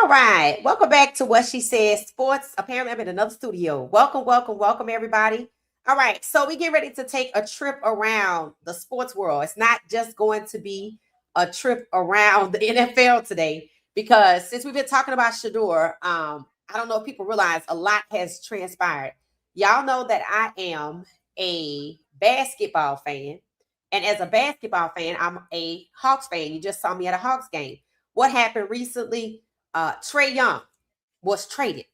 All right. Welcome back to What She Said Sports. Apparently, I'm in another studio. Welcome, everybody. All right. So we get ready to take a trip around the sports world. It's not just going to be a trip around the NFL today, because since we've been talking about Shedeur, I don't know if people realize a lot has transpired. Y'all know that I am a basketball fan. And as a basketball fan, I'm a Hawks fan. You just saw me at a Hawks game. What happened recently? Trae Young was traded.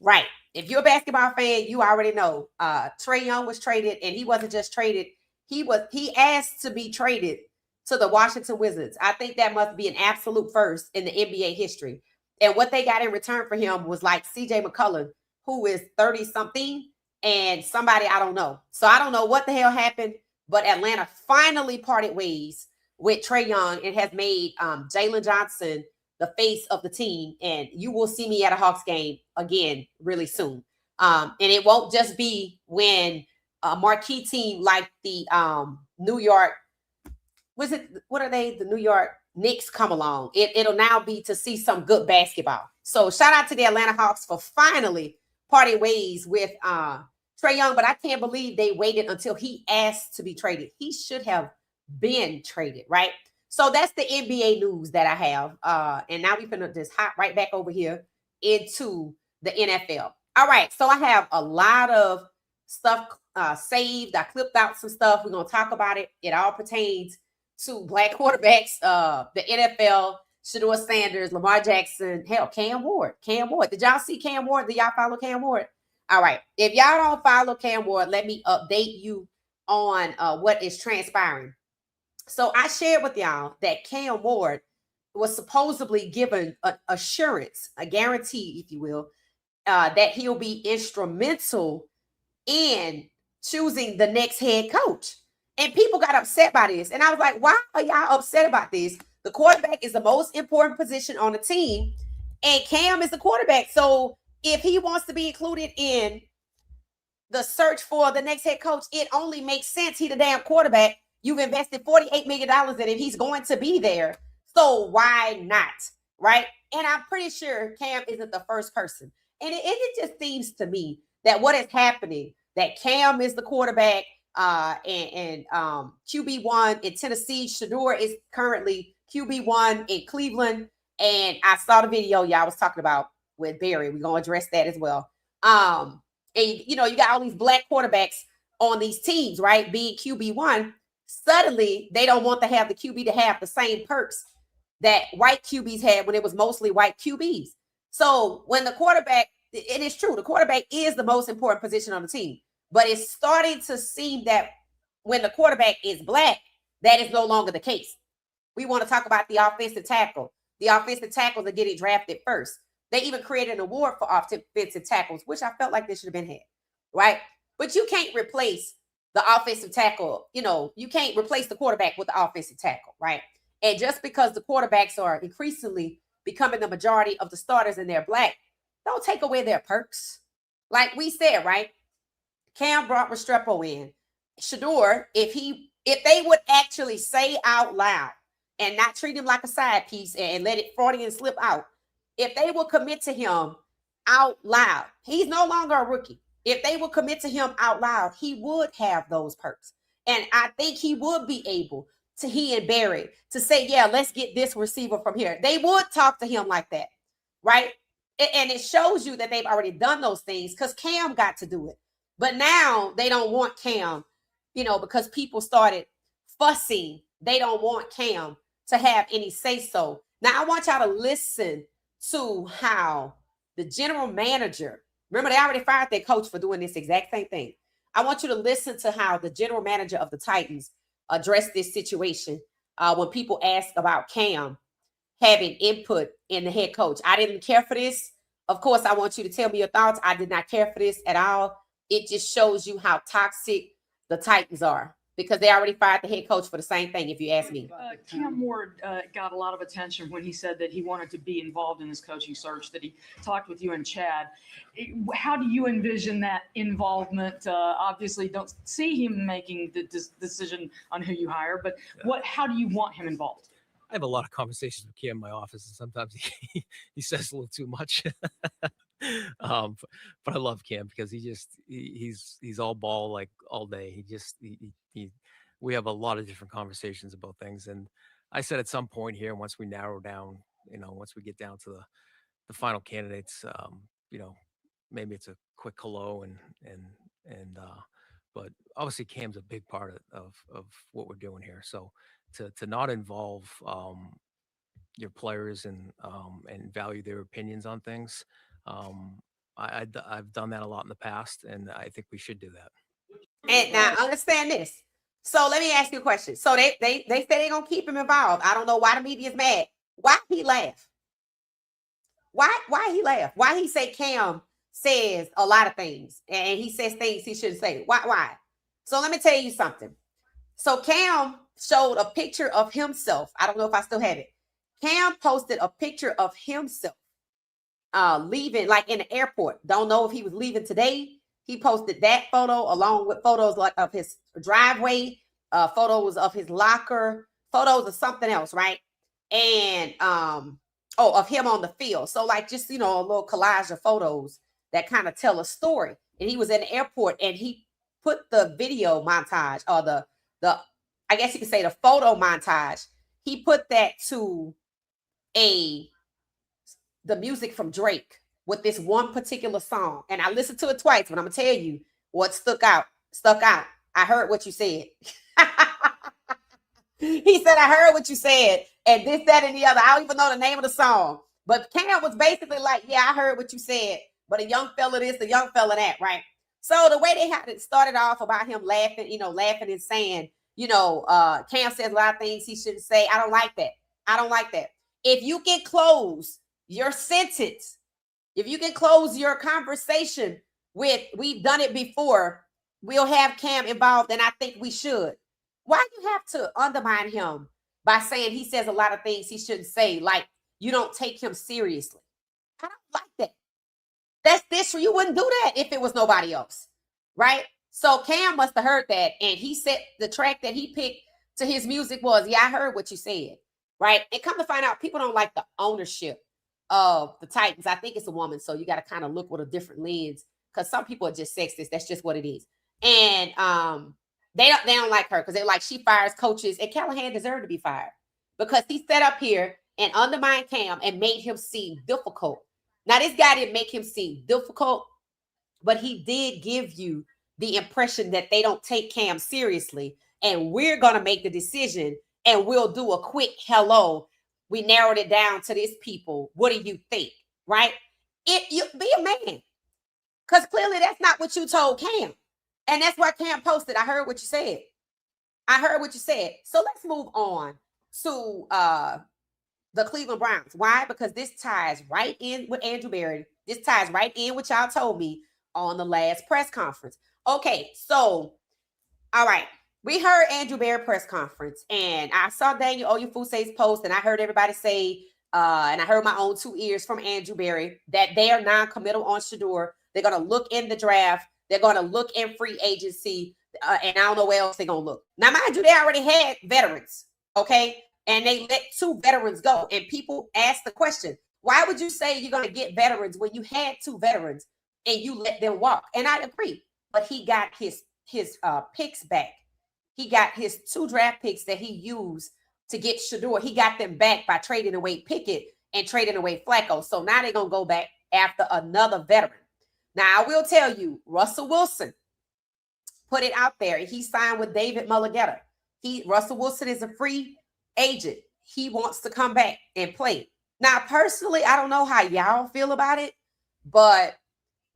Right. If you're a basketball fan, you already know. Trae Young was traded, and he wasn't just traded. He asked to be traded to the Washington Wizards. I think that must be an absolute first in the NBA history. And what they got in return for him was like CJ McCollum, who is 30 something, and somebody I don't know. So I don't know what the hell happened, but Atlanta finally parted ways with Trae Young and has made Jalen Johnson the face of the team, and you will see me at a Hawks game again really soon. And it won't just be when a marquee team like the New York, what are they? The New York Knicks come along. It'll now be to see some good basketball. So shout out to the Atlanta Hawks for finally parting ways with Trae Young, but I can't believe they waited until he asked to be traded. He should have been traded, right? So that's the NBA news that I have. And now we're going to just hop right back over here into the NFL. All right. So I have a lot of stuff saved. I clipped out some stuff. We're going to talk about it. It all pertains to black quarterbacks, the NFL, Shedeur Sanders, Lamar Jackson, hell, Cam Ward. Did y'all see Cam Ward? Did y'all follow Cam Ward? All right. If y'all don't follow Cam Ward, let me update you on what is transpiring. So I shared with y'all that Cam Ward was supposedly given an assurance, a guarantee, if you will, that he'll be instrumental in choosing the next head coach. And people got upset by this. And I was like, why are y'all upset about this? The quarterback is the most important position on the team, and Cam is the quarterback. So if he wants to be included in the search for the next head coach, it only makes sense. He's the damn quarterback. You've invested $48 million in him. He's going to be there. So why not? Right? And I'm pretty sure Cam isn't the first person. And it just seems to me that what is happening, that Cam is the quarterback, and QB1 in Tennessee. Shedeur is currently QB1 in Cleveland. And I saw the video y'all was talking about with Barry. We're going to address that as well. And, you know, you got all these black quarterbacks on these teams, right? Being QB1. Suddenly, they don't want to have the QB to have the same perks that white QBs had when it was mostly white QBs. So when the quarterback, it is true, the quarterback is the most important position on the team. But it's starting to seem that when the quarterback is black, that is no longer the case. We want to talk about the offensive tackle. The offensive tackles are getting drafted first. They even created an award for offensive tackles, which I felt like they should have been had, right? But you can't replace the offensive tackle. You know, you can't replace the quarterback with the offensive tackle, right? And just because the quarterbacks are increasingly becoming the majority of the starters and they're black, don't take away their perks. Like we said, right? Cam brought Restrepo in. Shedeur, if they would actually say out loud and not treat him like a side piece and let it Freudian slip out, if they will commit to him out loud, he's no longer a rookie. If they would commit to him out loud, he would have those perks. And I think he would be able to, he and Barry, to say, yeah, let's get this receiver from here. They would talk to him like that, right? And it shows you that they've already done those things because Cam got to do it. But now they don't want Cam, you know, because people started fussing. They don't want Cam to have any say-so. Now, I want y'all to listen to how the general manager, remember, they already fired their coach for doing this exact same thing. I want you to listen to how the general manager of the Titans addressed this situation when people asked about Cam having input in the head coach. I didn't care for this. Of course, I want you to tell me your thoughts. I did not care for this at all. It just shows you how toxic the Titans are, because they already fired the head coach for the same thing, if you ask me. Cam Ward got a lot of attention when he said that he wanted to be involved in this coaching search, that he talked with you and Chad. How do you envision that involvement? Obviously, don't see him making the decision on who you hire, but how do you want him involved? I have a lot of conversations with Cam in my office, and sometimes he says a little too much. But I love Cam because he's all ball like all day. We have a lot of different conversations about things. And I said at some point here, once we narrow down, once we get down to the final candidates, maybe it's a quick hello and but obviously Cam's a big part of what we're doing here. So to not involve your players and value their opinions on things. I've done that a lot in the past, and I think we should do that. And now understand this. So let me ask you a question. So they say they're gonna keep him involved. I don't know why the media is mad. Why he laugh? Why he laugh? Why he say Cam says a lot of things and he says things he shouldn't say? Why? So let me tell you something. So Cam showed a picture of himself. I don't know if I still have it. Cam posted a picture of himself leaving, like in the airport. Don't know if he was leaving today. He posted that photo along with photos like of his driveway, photos of his locker, photos of something else, right? And of him on the field. So like just a little collage of photos that kind of tell a story. And he was in the airport and he put the video montage or the I guess you could say the photo montage. He put that to the music from Drake with this one particular song. And I listened to it twice, but I'm gonna tell you what stuck out. I heard what you said. He said, I heard what you said, and this, that, and the other. I don't even know the name of the song. But Cam was basically like, yeah, I heard what you said, but a young fella this, a young fella that, right? So the way they had it started off about him laughing, laughing and saying, Cam says a lot of things he shouldn't say. I don't like that. If you can close your sentence, if you can close your conversation with, we've done it before, we'll have Cam involved, and I think we should. Why do you have to undermine him by saying he says a lot of things he shouldn't say, like you don't take him seriously? I don't like that. That's this. You wouldn't do that if it was nobody else, right? So Cam must have heard that, and he said the track that he picked to his music was, yeah, I heard what you said, right? And come to find out, people don't like the ownership of the Titans. I think it's a woman, so you got to kind of look with a different lens, because some people are just sexist. That's just what it is. And they don't like her because they're like, she fires coaches, and Callahan deserved to be fired because he sat up here and undermined Cam and made him seem difficult. Now, this guy didn't make him seem difficult, but he did give you the impression that they don't take Cam seriously, and we're going to make the decision, and we'll do a quick hello. We narrowed it down to this, people. What do you think? Right? You be a man, because clearly that's not what you told Cam. And that's why Cam posted, I heard what you said. So let's move on to the Cleveland Browns. Why? Because this ties right in with Andrew Berry. This ties right in what y'all told me on the last press conference. Okay, so, all right. We heard Andrew Berry press conference, and I saw Daniel Oyefuse's post, and I heard everybody say, and I heard my own 2 ears from Andrew Berry, that they are non-committal on Shedeur. They're going to look in the draft. They're going to look in free agency, and I don't know where else they're going to look. Now, mind you, they already had veterans, okay? And they let 2 veterans go. And people ask the question, why would you say you're going to get veterans when you had 2 veterans and you let them walk? And I agree, but he got his picks back. He got his 2 draft picks that he used to get Shedeur. He got them back by trading away Pickett and trading away Flacco. So now they're going to go back after another veteran. Now, I will tell you, Russell Wilson put it out there. He signed with David Mulligetta. Russell Wilson is a free agent. He wants to come back and play. Now, personally, I don't know how y'all feel about it, but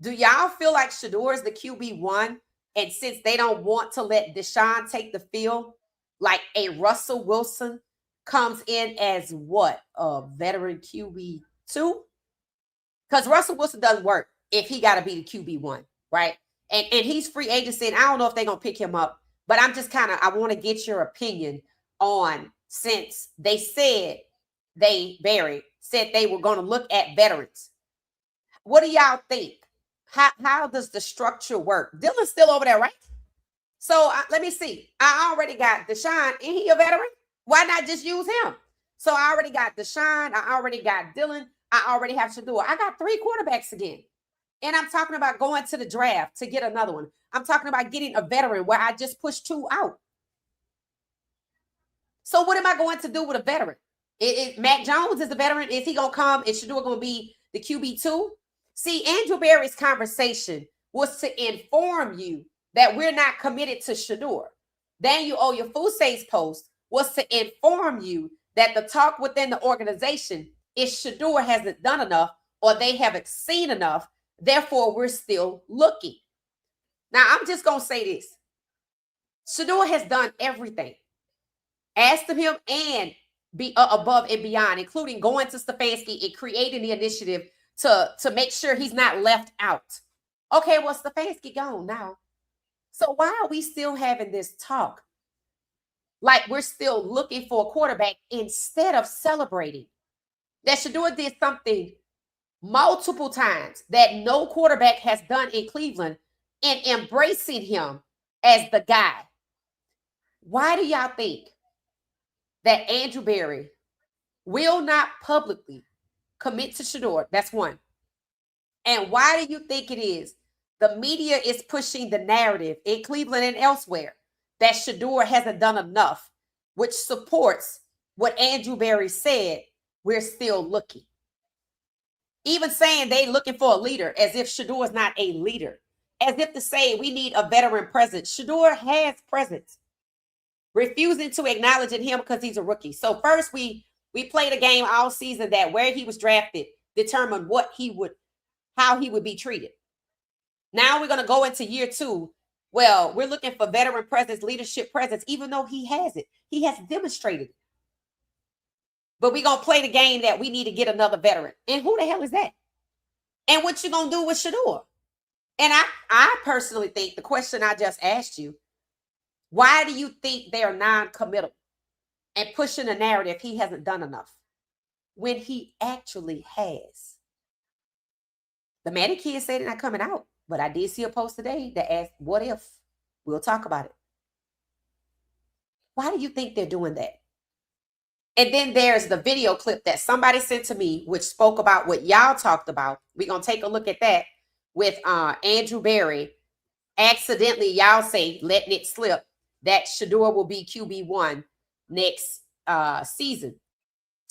do y'all feel like Shedeur is the QB1? And since they don't want to let Deshaun take the field, like a Russell Wilson comes in as what? A veteran QB2? Because Russell Wilson doesn't work if he got to be the QB1, right? And he's free agency, and I don't know if they're going to pick him up, but I'm just I want to get your opinion on, since they said Barry said they were going to look at veterans. What do y'all think? How does the structure work? Dylan's still over there, right? So let me see. I already got Deshaun. Ain't he a veteran? Why not just use him? So I already got Deshaun. I already got Dylan. I already have Shedeur. I got 3 quarterbacks again. And I'm talking about going to the draft to get another one. I'm talking about getting a veteran where I just pushed 2 out. So what am I going to do with a veteran? Mac Jones is a veteran. Is he going to come? Is Shedeur going to be the QB2? See, Andrew Berry's conversation was to inform you that we're not committed to Shedeur. Daniel Oyefusei's post was to inform you that the talk within the organization is Shedeur hasn't done enough or they haven't seen enough. Therefore, we're still looking. Now, I'm just going to say this. Shedeur has done everything asked of him and be above and beyond, including going to Stefanski and creating the initiative to make sure he's not left out. Okay, well, Stefanski gone now. So why are we still having this talk? Like we're still looking for a quarterback instead of celebrating that Shedeur did something multiple times that no quarterback has done in Cleveland and embracing him as the guy. Why do y'all think that Andrew Berry will not publicly commit to Shedeur? That's one. And why do you think it is the media is pushing the narrative in Cleveland and elsewhere that Shedeur hasn't done enough, which supports what Andrew Berry said, we're still looking. Even saying they looking for a leader as if Shedeur is not a leader, as if to say we need a veteran presence. Shedeur has presence. Refusing to acknowledge him because he's a rookie. So first we played a game all season that where he was drafted determined how he would be treated. Now we're going to go into year 2. Well, we're looking for veteran presence, leadership presence, even though he has it. He has demonstrated it. But we're going to play the game that we need to get another veteran. And who the hell is that? And what you going to do with Shedeur? And I personally think the question I just asked you, why do you think they are non-committal and pushing a narrative he hasn't done enough when he actually has? The Manny kids say they're not coming out, but I did see a post today that asked, what if? We'll talk about it. Why do you think they're doing that? And then there's the video clip that somebody sent to me, which spoke about what y'all talked about. We're going to take a look at that with Andrew Berry. Accidentally, y'all say, letting it slip, that Shedeur will be QB1 next season.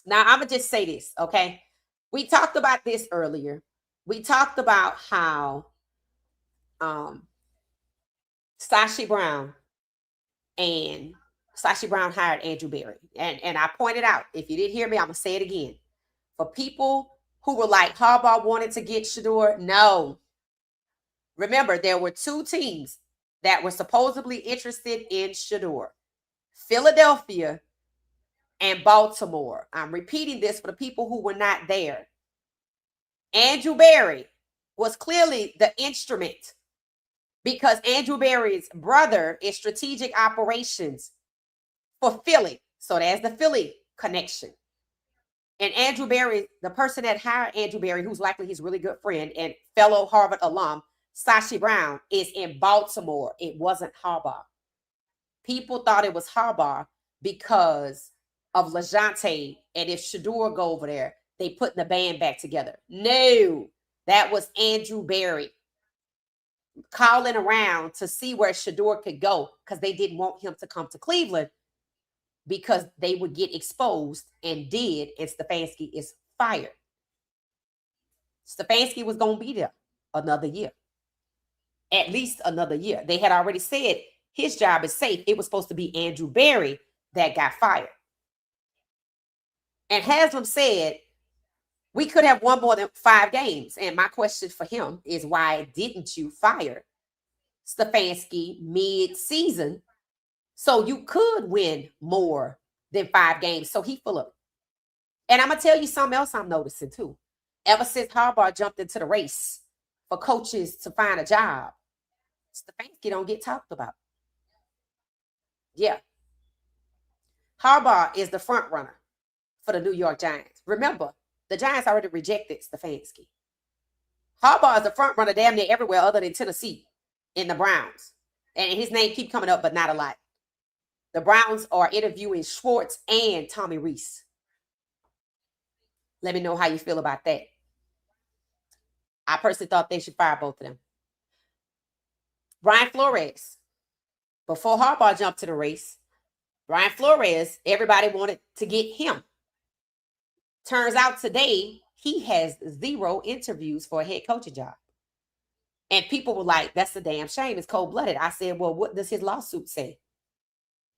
Now, I'm going to just say this, okay? We talked about this earlier. We talked about how Sashi Brown hired Andrew Berry. And I pointed out, if you didn't hear me, I'm going to say it again. For people who were like, Harbaugh wanted to get Shedeur, no. Remember, there were 2 teams that were supposedly interested in Shedeur. Philadelphia and Baltimore. I'm repeating this for the people who were not there. Andrew Berry was clearly the instrument because Andrew Berry's brother is strategic operations for Philly. So there's the Philly connection. And Andrew Berry, the person that hired Andrew Berry, who's likely his really good friend and fellow Harvard alum, Sashi Brown, is in Baltimore. It wasn't Harbaugh. People thought it was Harbaugh because of LeJounte. And if Shedeur go over there, they put the band back together. No, that was Andrew Berry calling around to see where Shedeur could go because they didn't want him to come to Cleveland because they would get exposed and did, and Stefanski is fired. Stefanski was going to be there another year. At least another year. They had already said his job is safe. It was supposed to be Andrew Berry that got fired. And Haslam said, we could have won more than 5 games. And my question for him is, why didn't you fire Stefanski mid-season so you could win more than 5 games? So he full of it. And I'm going to tell you something else I'm noticing too. Ever since Harbaugh jumped into the race for coaches to find a job, Stefanski don't get talked about. Yeah. Harbaugh is the front runner for the New York Giants. Remember, the Giants already rejected Stefanski. Harbaugh is the front runner damn near everywhere other than Tennessee in the Browns. And his name keep coming up, but not a lot. The Browns are interviewing Schwartz and Tommy Reese. Let me know how you feel about that. I personally thought they should fire both of them. Brian Flores, before Harbaugh jumped to the race, Brian Flores, everybody wanted to get him. Turns out today, he has 0 interviews for a head coaching job. And people were like, that's a damn shame. It's cold-blooded. I said, well, what does his lawsuit say?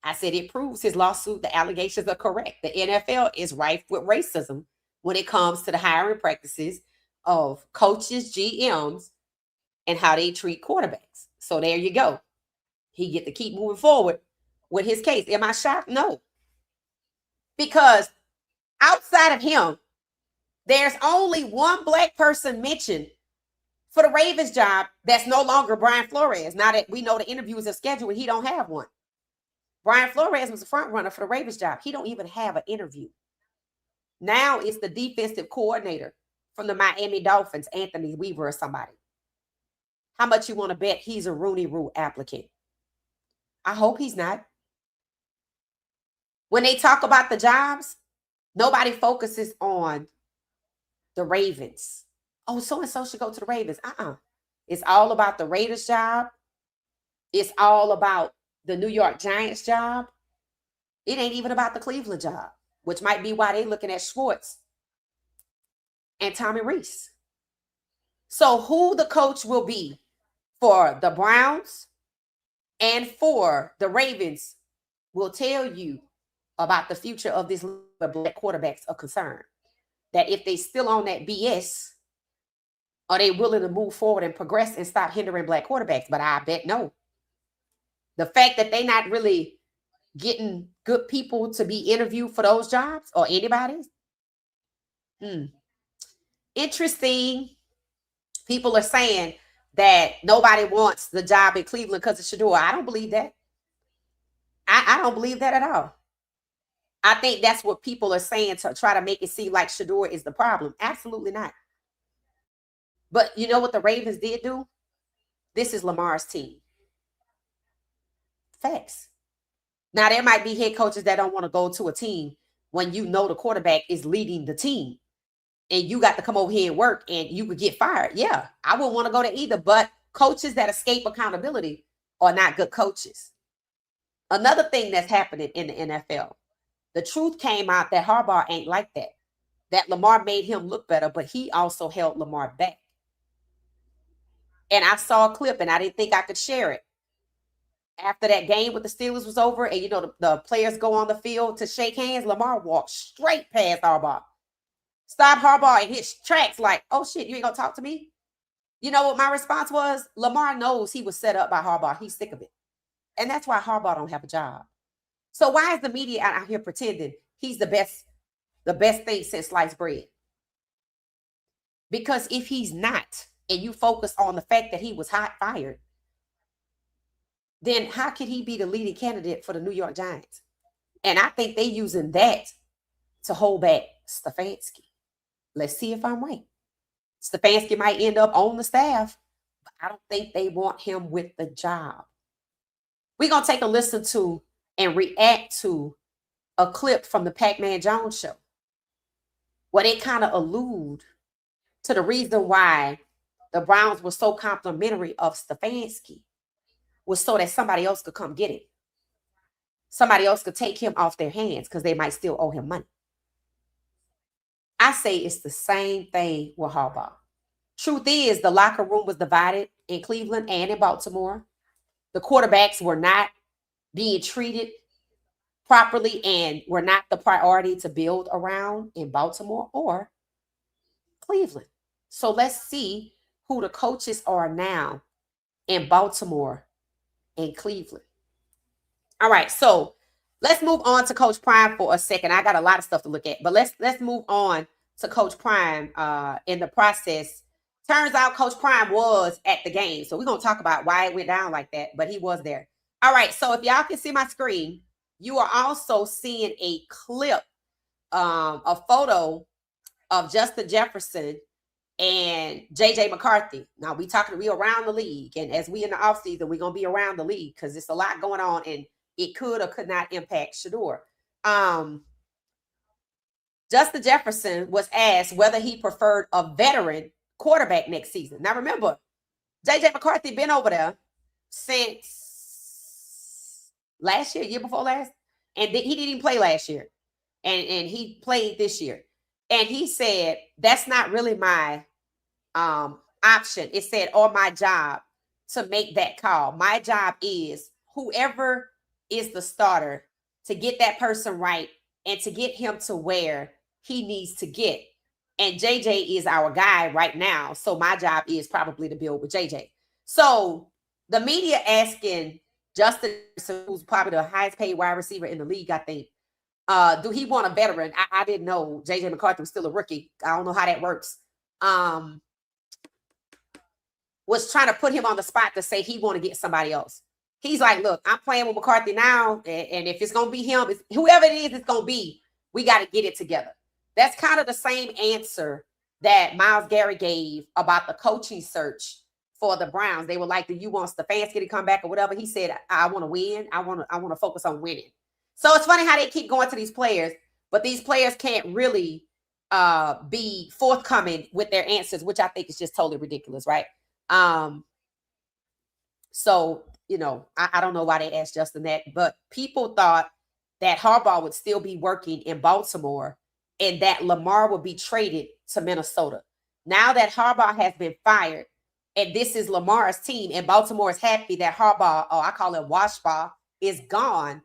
I said, it proves his lawsuit, the allegations are correct. The NFL is rife with racism when it comes to the hiring practices of coaches, GMs, and how they treat quarterbacks. So there you go. He get to keep moving forward with his case. Am I shocked? No. Because outside of him, there's only one black person mentioned for the Ravens job that's no longer Brian Flores. Now that we know the interviews are scheduled, he don't have one. Brian Flores was a front runner for the Ravens job. He don't even have an interview. Now it's the defensive coordinator from the Miami Dolphins, Anthony Weaver or somebody. How much you want to bet he's a Rooney Rule applicant? I hope he's not. When they talk about the jobs, nobody focuses on the Ravens. Oh, so-and-so should go to the Ravens. It's all about the Raiders job. It's all about the New York Giants job. It ain't even about the Cleveland job, which might be why they're looking at Schwartz and Tommy Reese. So who the coach will be for the Browns and for the Ravens will tell you about the future of this black quarterbacks are concerned. That if they still on that BS, are they willing to move forward and progress and stop hindering black quarterbacks? But I bet no. The fact that they're not really getting good people to be interviewed for those jobs or anybody. Interesting. People are saying that nobody wants the job in Cleveland because of Shedeur. I don't believe that. I don't believe that at all. I think that's what people are saying to try to make it seem like Shedeur is the problem. Absolutely not. But you know what the Ravens did do? This is Lamar's team. Facts. Now, there might be head coaches that don't want to go to a team when you know the quarterback is leading the team and you got to come over here and work and you could get fired. Yeah, I wouldn't want to go there either. But coaches that escape accountability are not good coaches. Another thing that's happening in the NFL, the truth came out that Harbaugh ain't like that. That Lamar made him look better, but he also held Lamar back. And I saw a clip and I didn't think I could share it. After that game with the Steelers was over and, you know, the players go on the field to shake hands, Lamar walked straight past Harbaugh. Stopped Harbaugh and hit tracks like, oh, shit, you ain't going to talk to me? You know what my response was? Lamar knows he was set up by Harbaugh. He's sick of it. And that's why Harbaugh don't have a job. So why is the media out here pretending he's the best thing since sliced bread? Because if he's not, and you focus on the fact that he was fired, then how could he be the leading candidate for the New York Giants? And I think they're using that to hold back Stefanski. Let's see if I'm right. Stefanski might end up on the staff, but I don't think they want him with the job. We're going to take a listen to and react to a clip from the Pac-Man Jones show where they kind of allude to the reason why the Browns were so complimentary of Stefanski was so that somebody else could come get him. Somebody else could take him off their hands because they might still owe him money. I say it's the same thing with Harbaugh. Truth is, the locker room was divided in Cleveland and in Baltimore. The quarterbacks were not being treated properly and were not the priority to build around in Baltimore or Cleveland. So let's see who the coaches are now in Baltimore and Cleveland. All right, so let's move on to Coach Prime for a second. I got a lot of stuff to look at, but let's move on to Coach Prime in the process. Turns out Coach Prime was at the game, so we're going to talk about why it went down like that, but he was there. All right, so if y'all can see my screen, you are also seeing a clip, a photo of Justin Jefferson and JJ McCarthy. Now we around the league, and as we in the offseason, we're gonna be around the league because there's a lot going on, and it could or could not impact Shedeur. Justin Jefferson was asked whether he preferred a veteran quarterback next season. Now remember, JJ McCarthy been over there since last year before last, and he didn't even play last year, and he played this year, and he said that's not really my option. It said on my job to make that call. My job is whoever is the starter to get that person right and to get him to where he needs to get. And JJ is our guy right now. So my job is probably to build with JJ. So the media asking Justin, who's probably the highest paid wide receiver in the league, I think, do he want a veteran? I didn't know JJ McCarthy was still a rookie. I don't know how that works. Was trying to put him on the spot to say he want to get somebody else. He's like, look, I'm playing with McCarthy now, and if it's going to be him, whoever it is it's going to be, we got to get it together. That's kind of the same answer that Myles Garrett gave about the coaching search for the Browns. They were like, do you want Stefanski to come back or whatever? He said, I want to win. I want to focus on winning. So it's funny how they keep going to these players, but these players can't really be forthcoming with their answers, which I think is just totally ridiculous, right? So, you know, I don't know why they asked Justin that, but people thought that Harbaugh would still be working in Baltimore and that Lamar would be traded to Minnesota. Now that Harbaugh has been fired and this is Lamar's team and Baltimore is happy that Harbaugh, I call it Washbaugh, is gone,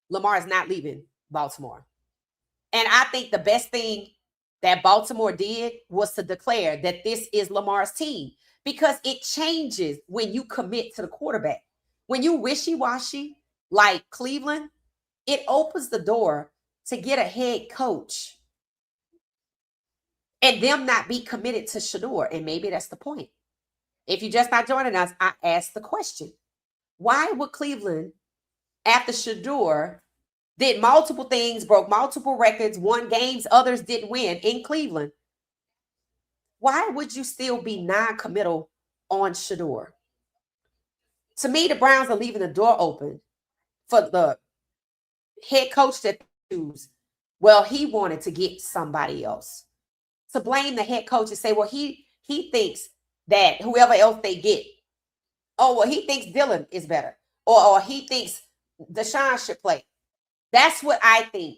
Lamar is not leaving Baltimore. And I think the best thing that Baltimore did was to declare that this is Lamar's team, because it changes when you commit to the quarterback. When you wishy-washy like Cleveland, it opens the door to get a head coach and them not be committed to Shedeur. And maybe that's the point. If you're just not joining us, I asked the question, why would Cleveland, after Shedeur did multiple things, broke multiple records, won games others didn't win in Cleveland, why would you still be non-committal on Shedeur? To me, the Browns are leaving the door open for the head coach that they choose. Well, he wanted to get somebody else. To blame the head coach and say, well, he thinks that whoever else they get, he thinks Dylan is better. Or he thinks Deshaun should play. That's what I think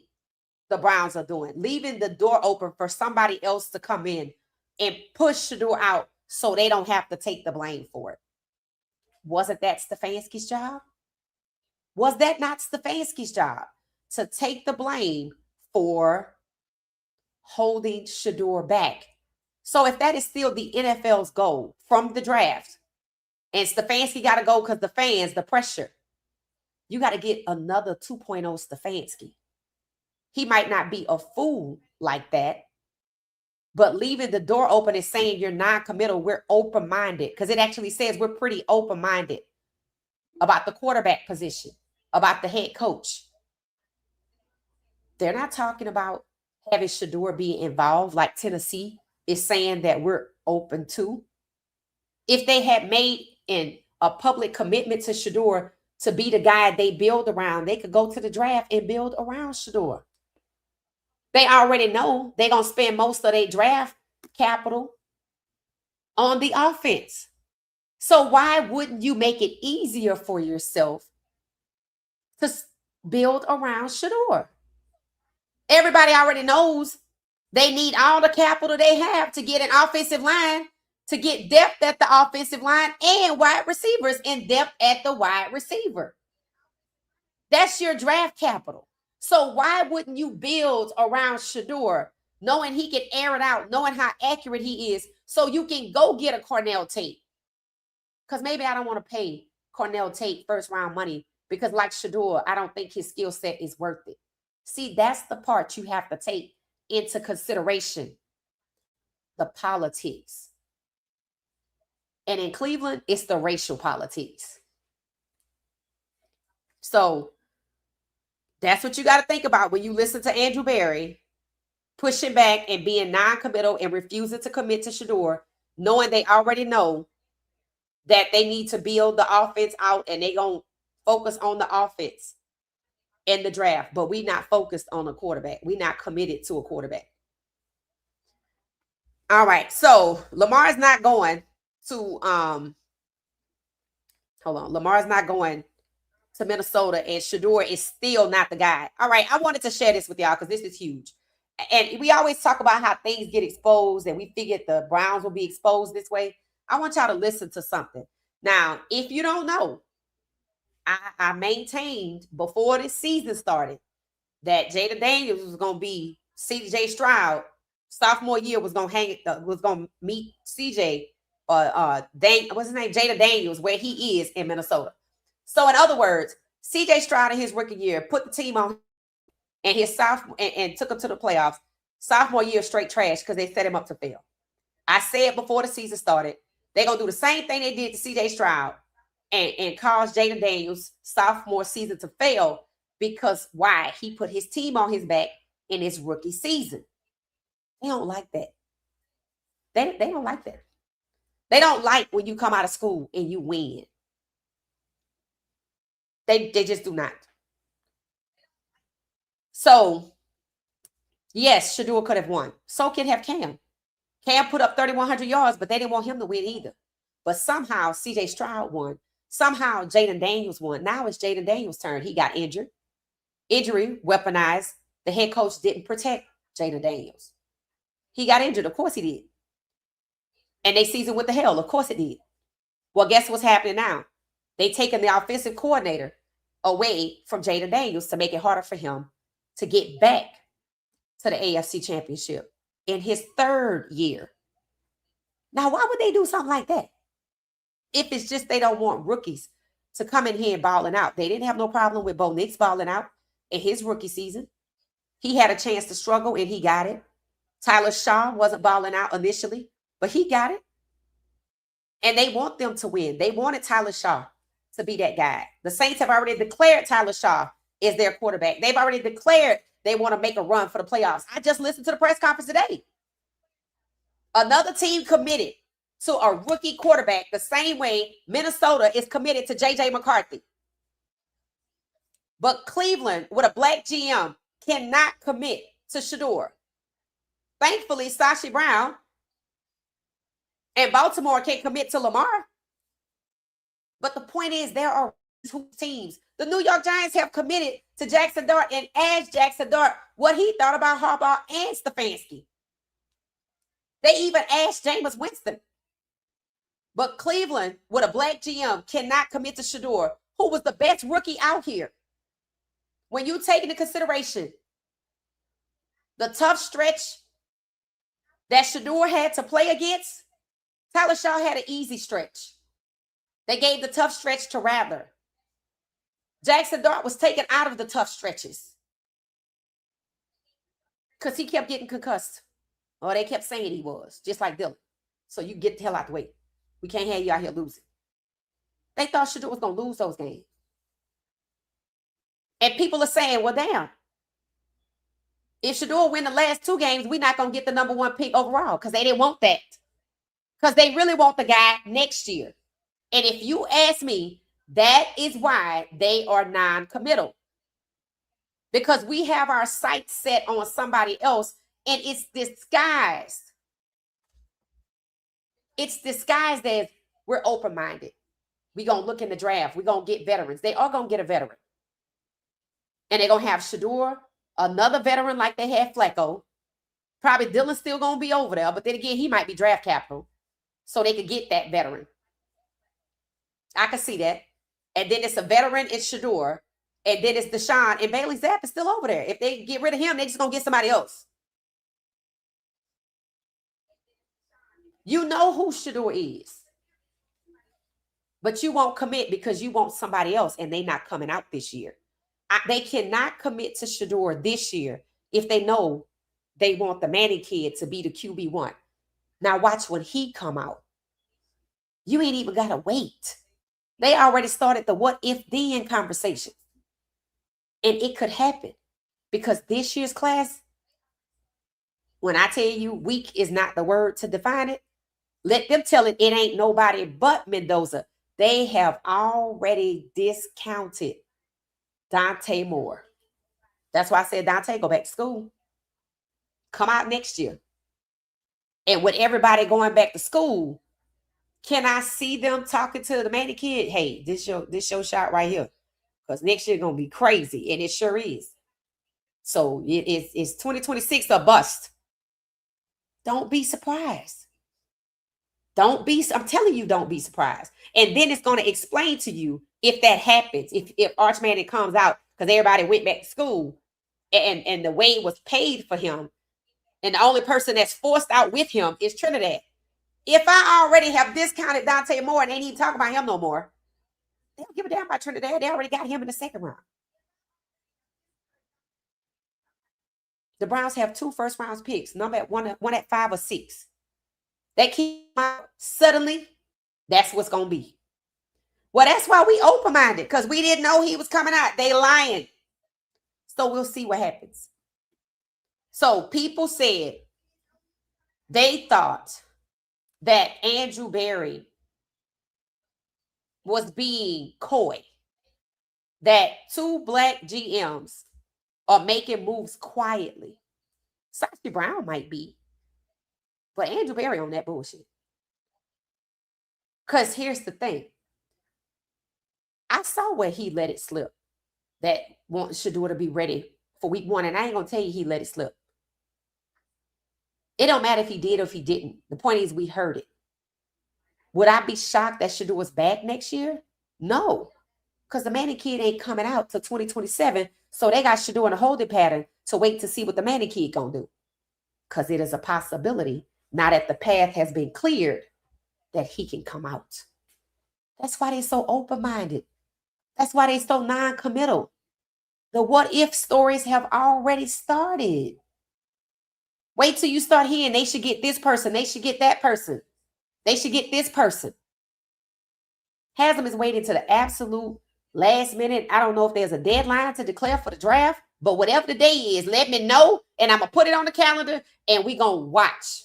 the Browns are doing, leaving the door open for somebody else to come in and push Shedeur out so they don't have to take the blame for it. Wasn't that Stefanski's job? Was that not Stefanski's job to take the blame for holding Shedeur back? So if that is still the NFL's goal from the draft, and Stefanski got to go because the fans, the pressure, you got to get another 2.0 Stefanski. He might not be a fool like that, but leaving the door open and saying you're non-committal, we're open-minded, because it actually says we're pretty open-minded about the quarterback position, about the head coach. They're not talking about having Shedeur be involved like Tennessee is saying that we're open to. If they had made a public commitment to Shedeur to be the guy they build around, they could go to the draft and build around Shedeur. They already know they're going to spend most of their draft capital on the offense. So why wouldn't you make it easier for yourself to build around Shedeur? Everybody already knows they need all the capital they have to get an offensive line, to get depth at the offensive line and wide receivers in depth at the wide receiver. That's your draft capital. So why wouldn't you build around Shedeur, knowing he can air it out, knowing how accurate he is, so you can go get a Cornell Tate? Because maybe I don't want to pay Cornell Tate first round money because like Shedeur, I don't think his skill set is worth it. See, that's the part you have to take into consideration, the politics. And in Cleveland, it's the racial politics. So that's what you got to think about when you listen to Andrew Berry pushing back and being non-committal and refusing to commit to Shedeur, knowing they already know that they need to build the offense out and they're going to focus on the offense. in the draft, but we not focused on a quarterback. We not committed to a quarterback. All right, so Lamar's not going to hold on. Lamar's not going to Minnesota, and Shedeur is still not the guy. All right, I wanted to share this with y'all because this is huge. And we always talk about how things get exposed, and we figured the Browns will be exposed this way. I want y'all to listen to something. Now, if you don't know, I maintained before this season started that Jada Daniels was going to be CJ Stroud. Sophomore year was going to meet CJ what's his name? Jada Daniels, where he is in Minnesota. So in other words, CJ Stroud in his rookie year put the team on and his sophomore and took him to the playoffs. Sophomore year straight trash because they set him up to fail. I said before the season started, they're going to do the same thing they did to CJ Stroud and cause Jada Daniels' sophomore season to fail because why? He put his team on his back in his rookie season. They don't like that. They don't like that. They don't like when you come out of school and you win. They just do not. So, yes, Shedeur could have won. So could have Cam. Cam put up 3,100 yards, but they didn't want him to win either. But somehow CJ Stroud won. Somehow Jaden Daniels won. Now it's Jaden Daniels' turn. He got injured. Injury weaponized. The head coach didn't protect Jaden Daniels. He got injured. Of course he did. And they seasoned with the hell. Of course it did. Well, guess what's happening now? They taken the offensive coordinator away from Jaden Daniels to make it harder for him to get back to the AFC Championship in his third year. Now, why would they do something like that? If it's just they don't want rookies to come in here and balling out. They didn't have no problem with Bo Nix balling out in his rookie season. He had a chance to struggle and he got it. Tyler Shaw wasn't balling out initially, but he got it. And they want them to win. They wanted Tyler Shaw to be that guy. The Saints have already declared Tyler Shaw is their quarterback. They've already declared they want to make a run for the playoffs. I just listened to the press conference today. Another team committed to a rookie quarterback the same way Minnesota is committed to J.J. McCarthy. But Cleveland, with a black GM, cannot commit to Shedeur. Thankfully, Sashi Brown and Baltimore can't commit to Lamar. But the point is, there are two teams. The New York Giants have committed to Jackson Dart and asked Jackson Dart what he thought about Harbaugh and Stefanski. They even asked Jameis Winston. But Cleveland, with a black GM, cannot commit to Shedeur, who was the best rookie out here. When you take into consideration the tough stretch that Shedeur had to play against, Tyler Shaw had an easy stretch. They gave the tough stretch to Rattler. Jackson Dart was taken out of the tough stretches because he kept getting concussed. Or they kept saying he was, just like Dylan. So you get the hell out the way. We can't have you out here losing. They thought Shedeur was going to lose those games. And people are saying, well, damn. If Shedeur win the last two games, we're not going to get the number one pick overall because they didn't want that. Because they really want the guy next year. And if you ask me, that is why they are non-committal. Because we have our sights set on somebody else, and it's disguised. It's disguised as we're open-minded. We're going to look in the draft. We're going to get veterans. They are going to get a veteran. And they're going to have Shedeur, another veteran like they had Flacco. Probably Dylan's still going to be over there, but then again, he might be draft capital. So they could get that veteran. I can see that. And then it's a veteran in Shedeur. And then it's Deshaun. And Bailey Zapp is still over there. If they get rid of him, they're just going to get somebody else. You know who Shedeur is. But you won't commit because you want somebody else and they're not coming out this year. They cannot commit to Shedeur this year if they know they want the Manning kid to be the QB1. Now watch when he come out. You ain't even got to wait. They already started the what if then conversation. And it could happen because this year's class, when I tell you weak is not the word to define it, let them tell it ain't nobody but Mendoza. They have already discounted Dante Moore. That's why I said, Dante, go back to school. Come out next year. And with everybody going back to school, can I see them talking to the manny kid? Hey, this your shot right here. Because next year gonna be crazy. And it sure is. So it's 2026 a bust. Don't be surprised. I'm telling you, don't be surprised. And then it's going to explain to you if that happens, if Arch Manning comes out, because everybody went back to school and the way it was paid for him, and the only person that's forced out with him is Trinidad. If I already have discounted Dante Moore and ain't even talking about him no more, they don't give a damn about Trinidad. They already got him in the second round. The Browns have 2 first-round picks, one at 5 or 6. That came out suddenly, that's what's going to be. Well, that's why we open-minded, because we didn't know he was coming out. They lying. So we'll see what happens. So people said they thought that Andrew Berry was being coy, that 2 black GMs are making moves quietly. Sashi Brown might be, but Andrew Berry on that bullshit. Because here's the thing. I saw where he let it slip that Shedeur to be ready for week 1, and I ain't going to tell you he let it slip. It don't matter if he did or if he didn't. The point is we heard it. Would I be shocked that Shedeur was back next year? No, because the Manning kid ain't coming out till 2027, so they got Shedeur in a holding pattern to wait to see what the Manning kid going to do. Because it is a possibility, now that the path has been cleared, that he can come out. That's why they're so open-minded. That's why they're so non-committal. The what-if stories have already started. Wait till you start hearing they should get this person, they should get that person, they should get this person. Haslam is waiting to the absolute last minute. I don't know if there's a deadline to declare for the draft, but whatever the day is, let me know, and I'm going to put it on the calendar, and we're going to watch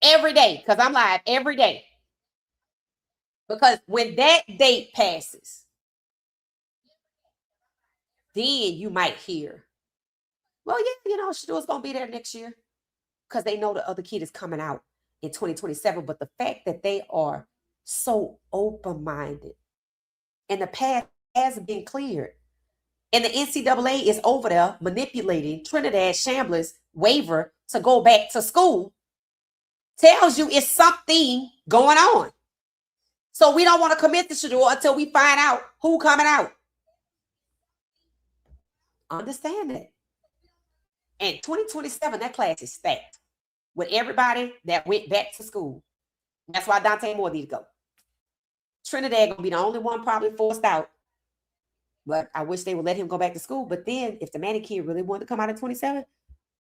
every day, because I'm live every day. Because when that date passes, then you might hear, well, yeah, Shedeur's going to be there next year, because they know the other kid is coming out in 2027. But the fact that they are so open-minded and the path has been cleared, and the NCAA is over there manipulating Trinidad Shamblers' waiver to go back to school, tells you it's something going on. So we don't want to commit to Shedeur until we find out who coming out. Understand that. And 2027, that class is stacked with everybody that went back to school. That's why Dante Moore needs to go. Trinidad going to be the only one probably forced out. But I wish they would let him go back to school. But then if the Manning kid really wanted to come out at 27,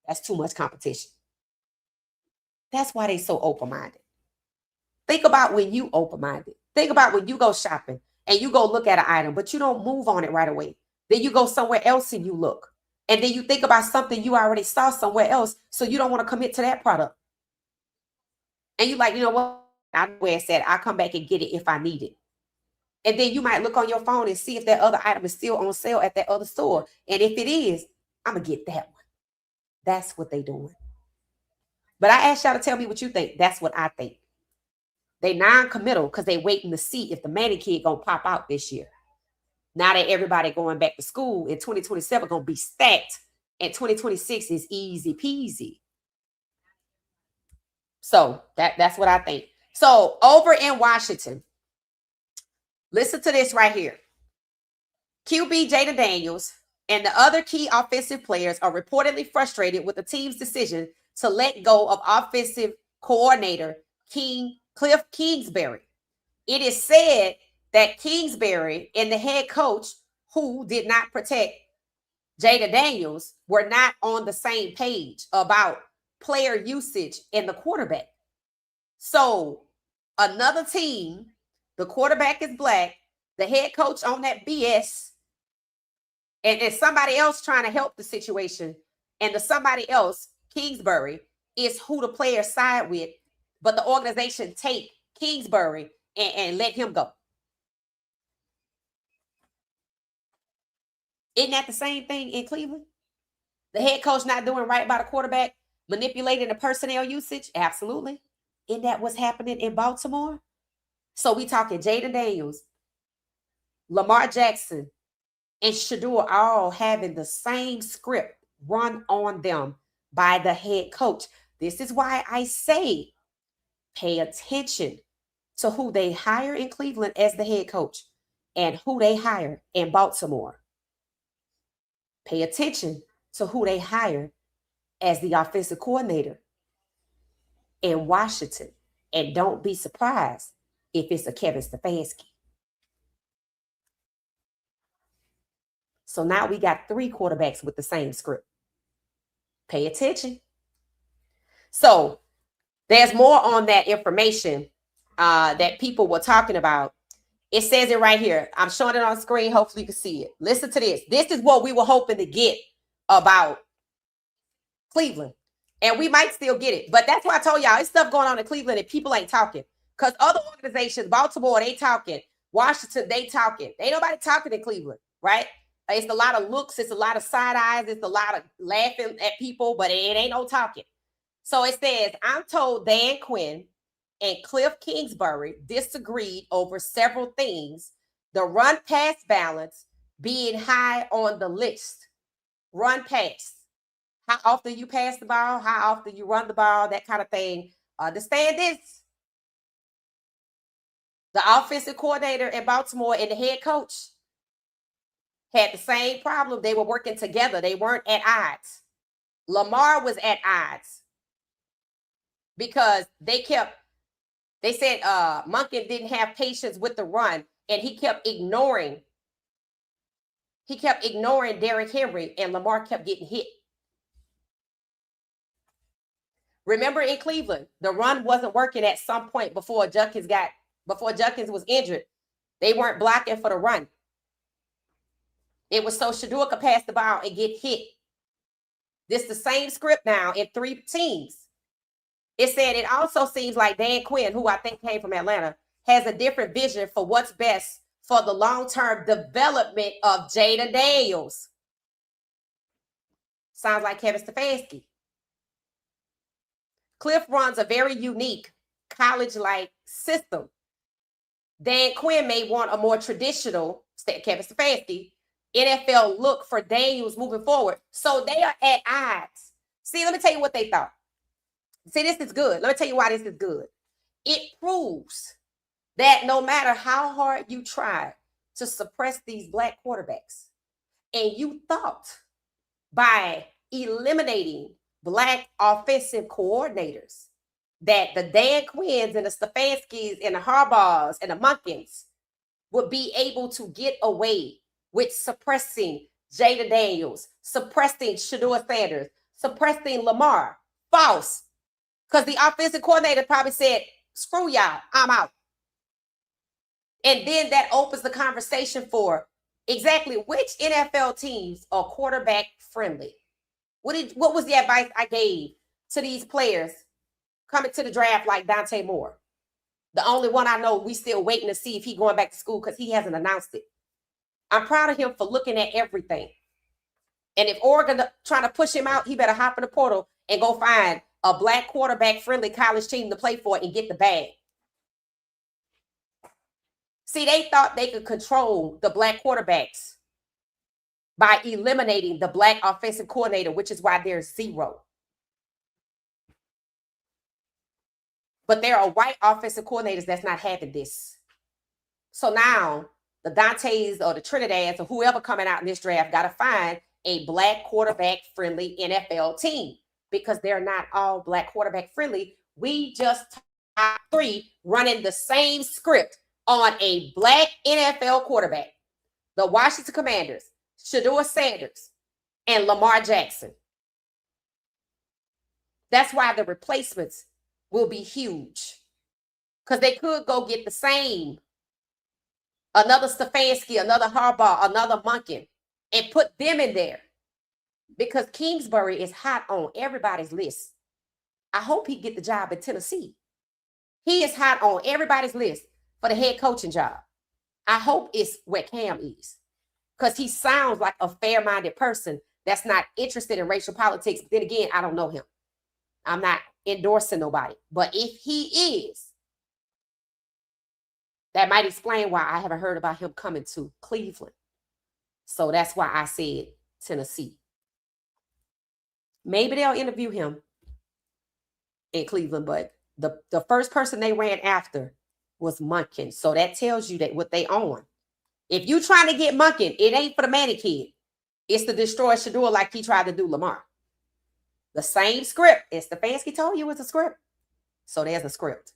that's too much competition. That's why they so open-minded. Think about when you open-minded. Think about when you go shopping and you go look at an item, but you don't move on it right away. Then you go somewhere else and you look. And then you think about something you already saw somewhere else, so you don't want to commit to that product. And you're like, you know what? I know where it's at. I'll come back and get it if I need it. And then you might look on your phone and see if that other item is still on sale at that other store. And if it is, I'm going to get that one. That's what they're doing. But I asked y'all to tell me what you think. That's what I think. They non-committal because they waiting to see if the Manning kid going to pop out this year. Now that everybody going back to school in 2027 going to be stacked, and 2026 is easy peasy. So that's what I think. So over in Washington, listen to this right here. QB Jada Daniels and the other key offensive players are reportedly frustrated with the team's decision to let go of offensive coordinator Cliff Kingsbury. It is said that Kingsbury and the head coach, who did not protect Jada Daniels, were not on the same page about player usage in the quarterback. So another team, the quarterback is black, the head coach on that BS, and somebody else trying to help the situation, and the somebody else, Kingsbury, is who the players side with, but the organization take Kingsbury and let him go. Isn't that the same thing in Cleveland? The head coach not doing right by the quarterback, manipulating the personnel usage? Absolutely. Isn't that what's happening in Baltimore? So we talking Jaden Daniels, Lamar Jackson, and Shedeur all having the same script run on them by the head coach. This is why I say pay attention to who they hire in Cleveland as the head coach and who they hire in Baltimore. Pay attention to who they hire as the offensive coordinator in Washington. And don't be surprised if it's a Kevin Stefanski. So now we got 3 quarterbacks with the same script. Pay attention. So there's more on that information that people were talking about. It says it right here. I'm showing it on screen. Hopefully you can see it. Listen to this. This is what we were hoping to get about Cleveland. And we might still get it. But that's why I told y'all, it's stuff going on in Cleveland and people ain't talking. Because other organizations, Baltimore, they talking. Washington, they talking. Ain't nobody talking in Cleveland, right? It's a lot of looks. It's a lot of side eyes. It's a lot of laughing at people, but it ain't no talking. So it says, I'm told Dan Quinn and Cliff Kingsbury disagreed over several things. The run-pass balance being high on the list. Run-pass. How often you pass the ball, how often you run the ball, that kind of thing. Understand this. The offensive coordinator in Baltimore and the head coach had the same problem. They were working together. They weren't at odds. Lamar was at odds because they said Monken didn't have patience with the run, and he kept ignoring Derrick Henry, and Lamar kept getting hit. Remember in Cleveland, the run wasn't working at some point before Judkins was injured. They weren't blocking for the run. It was so Shedeur could pass the ball and get hit. This is the same script now in 3 teams. It said it also seems like Dan Quinn, who I think came from Atlanta, has a different vision for what's best for the long-term development of Jaden Daniels. Sounds like Kevin Stefanski. Cliff runs a very unique college-like system. Dan Quinn may want a more traditional, Kevin Stefanski, NFL look for Daniels moving forward. So they are at odds. See, let me tell you what they thought. See, this is good. Let me tell you why this is good. It proves that no matter how hard you try to suppress these black quarterbacks, and you thought by eliminating black offensive coordinators that the Dan Quinns and the Stefanskis and the Harbaughs and the Munkins would be able to get away with suppressing Jaden Daniels, suppressing Shedeur Sanders, suppressing Lamar. False. Because the offensive coordinator probably said, screw y'all, I'm out. And then that opens the conversation for exactly which NFL teams are quarterback friendly. What was the advice I gave to these players coming to the draft like Dante Moore? The only one I know we still waiting to see if he's going back to school because he hasn't announced it. I'm proud of him for looking at everything. And if Oregon trying to push him out, he better hop in the portal and go find a black quarterback-friendly college team to play for and get the bag. See, they thought they could control the black quarterbacks by eliminating the black offensive coordinator, which is why there's 0. But there are white offensive coordinators that's not having this. So now the Dantes or the Trinidads or whoever coming out in this draft got to find a black quarterback-friendly NFL team because they're not all black quarterback-friendly. We just top 3 running the same script on a black NFL quarterback. The Washington Commanders, Shedeur Sanders, and Lamar Jackson. That's why the replacements will be huge. Because they could go get the same. Another Stefanski, another Harbaugh, another Monken, and put them in there. Because Kingsbury is hot on everybody's list. I hope he get the job in Tennessee. He is hot on everybody's list for the head coaching job. I hope it's where Cam is. Because he sounds like a fair-minded person that's not interested in racial politics. But then again, I don't know him. I'm not endorsing nobody. But if he is, that might explain why I haven't heard about him coming to Cleveland. So that's why I said Tennessee. Maybe they'll interview him in Cleveland, but the first person they ran after was Munkin. So that tells you that what they own. If you trying to get Munkin, it ain't for the Manning kid. It's to destroy Shedeur like he tried to do Lamar. The same script. And Stefanski told you it's a script. So there's a script.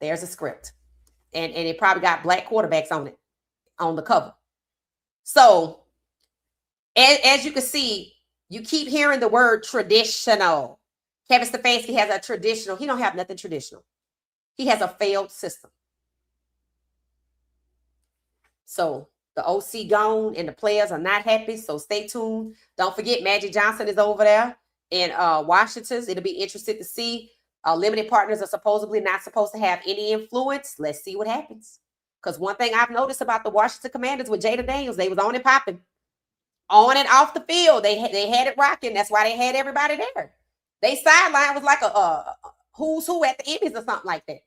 There's a script. And it probably got black quarterbacks on it, on the cover. So as you can see, you keep hearing the word traditional. Kevin Stefanski has a traditional. He don't have nothing traditional. He has a failed system. So the OC gone and the players are not happy. So stay tuned. Don't forget, Magic Johnson is over there in Washington. It'll be interesting to see. Limited partners are supposedly not supposed to have any influence. Let's see what happens. Because one thing I've noticed about the Washington Commanders with Jada Daniels, they was on and popping. On and off the field. They had it rocking. That's why they had everybody there. They sideline was like a who's who at the Emmys or something like that.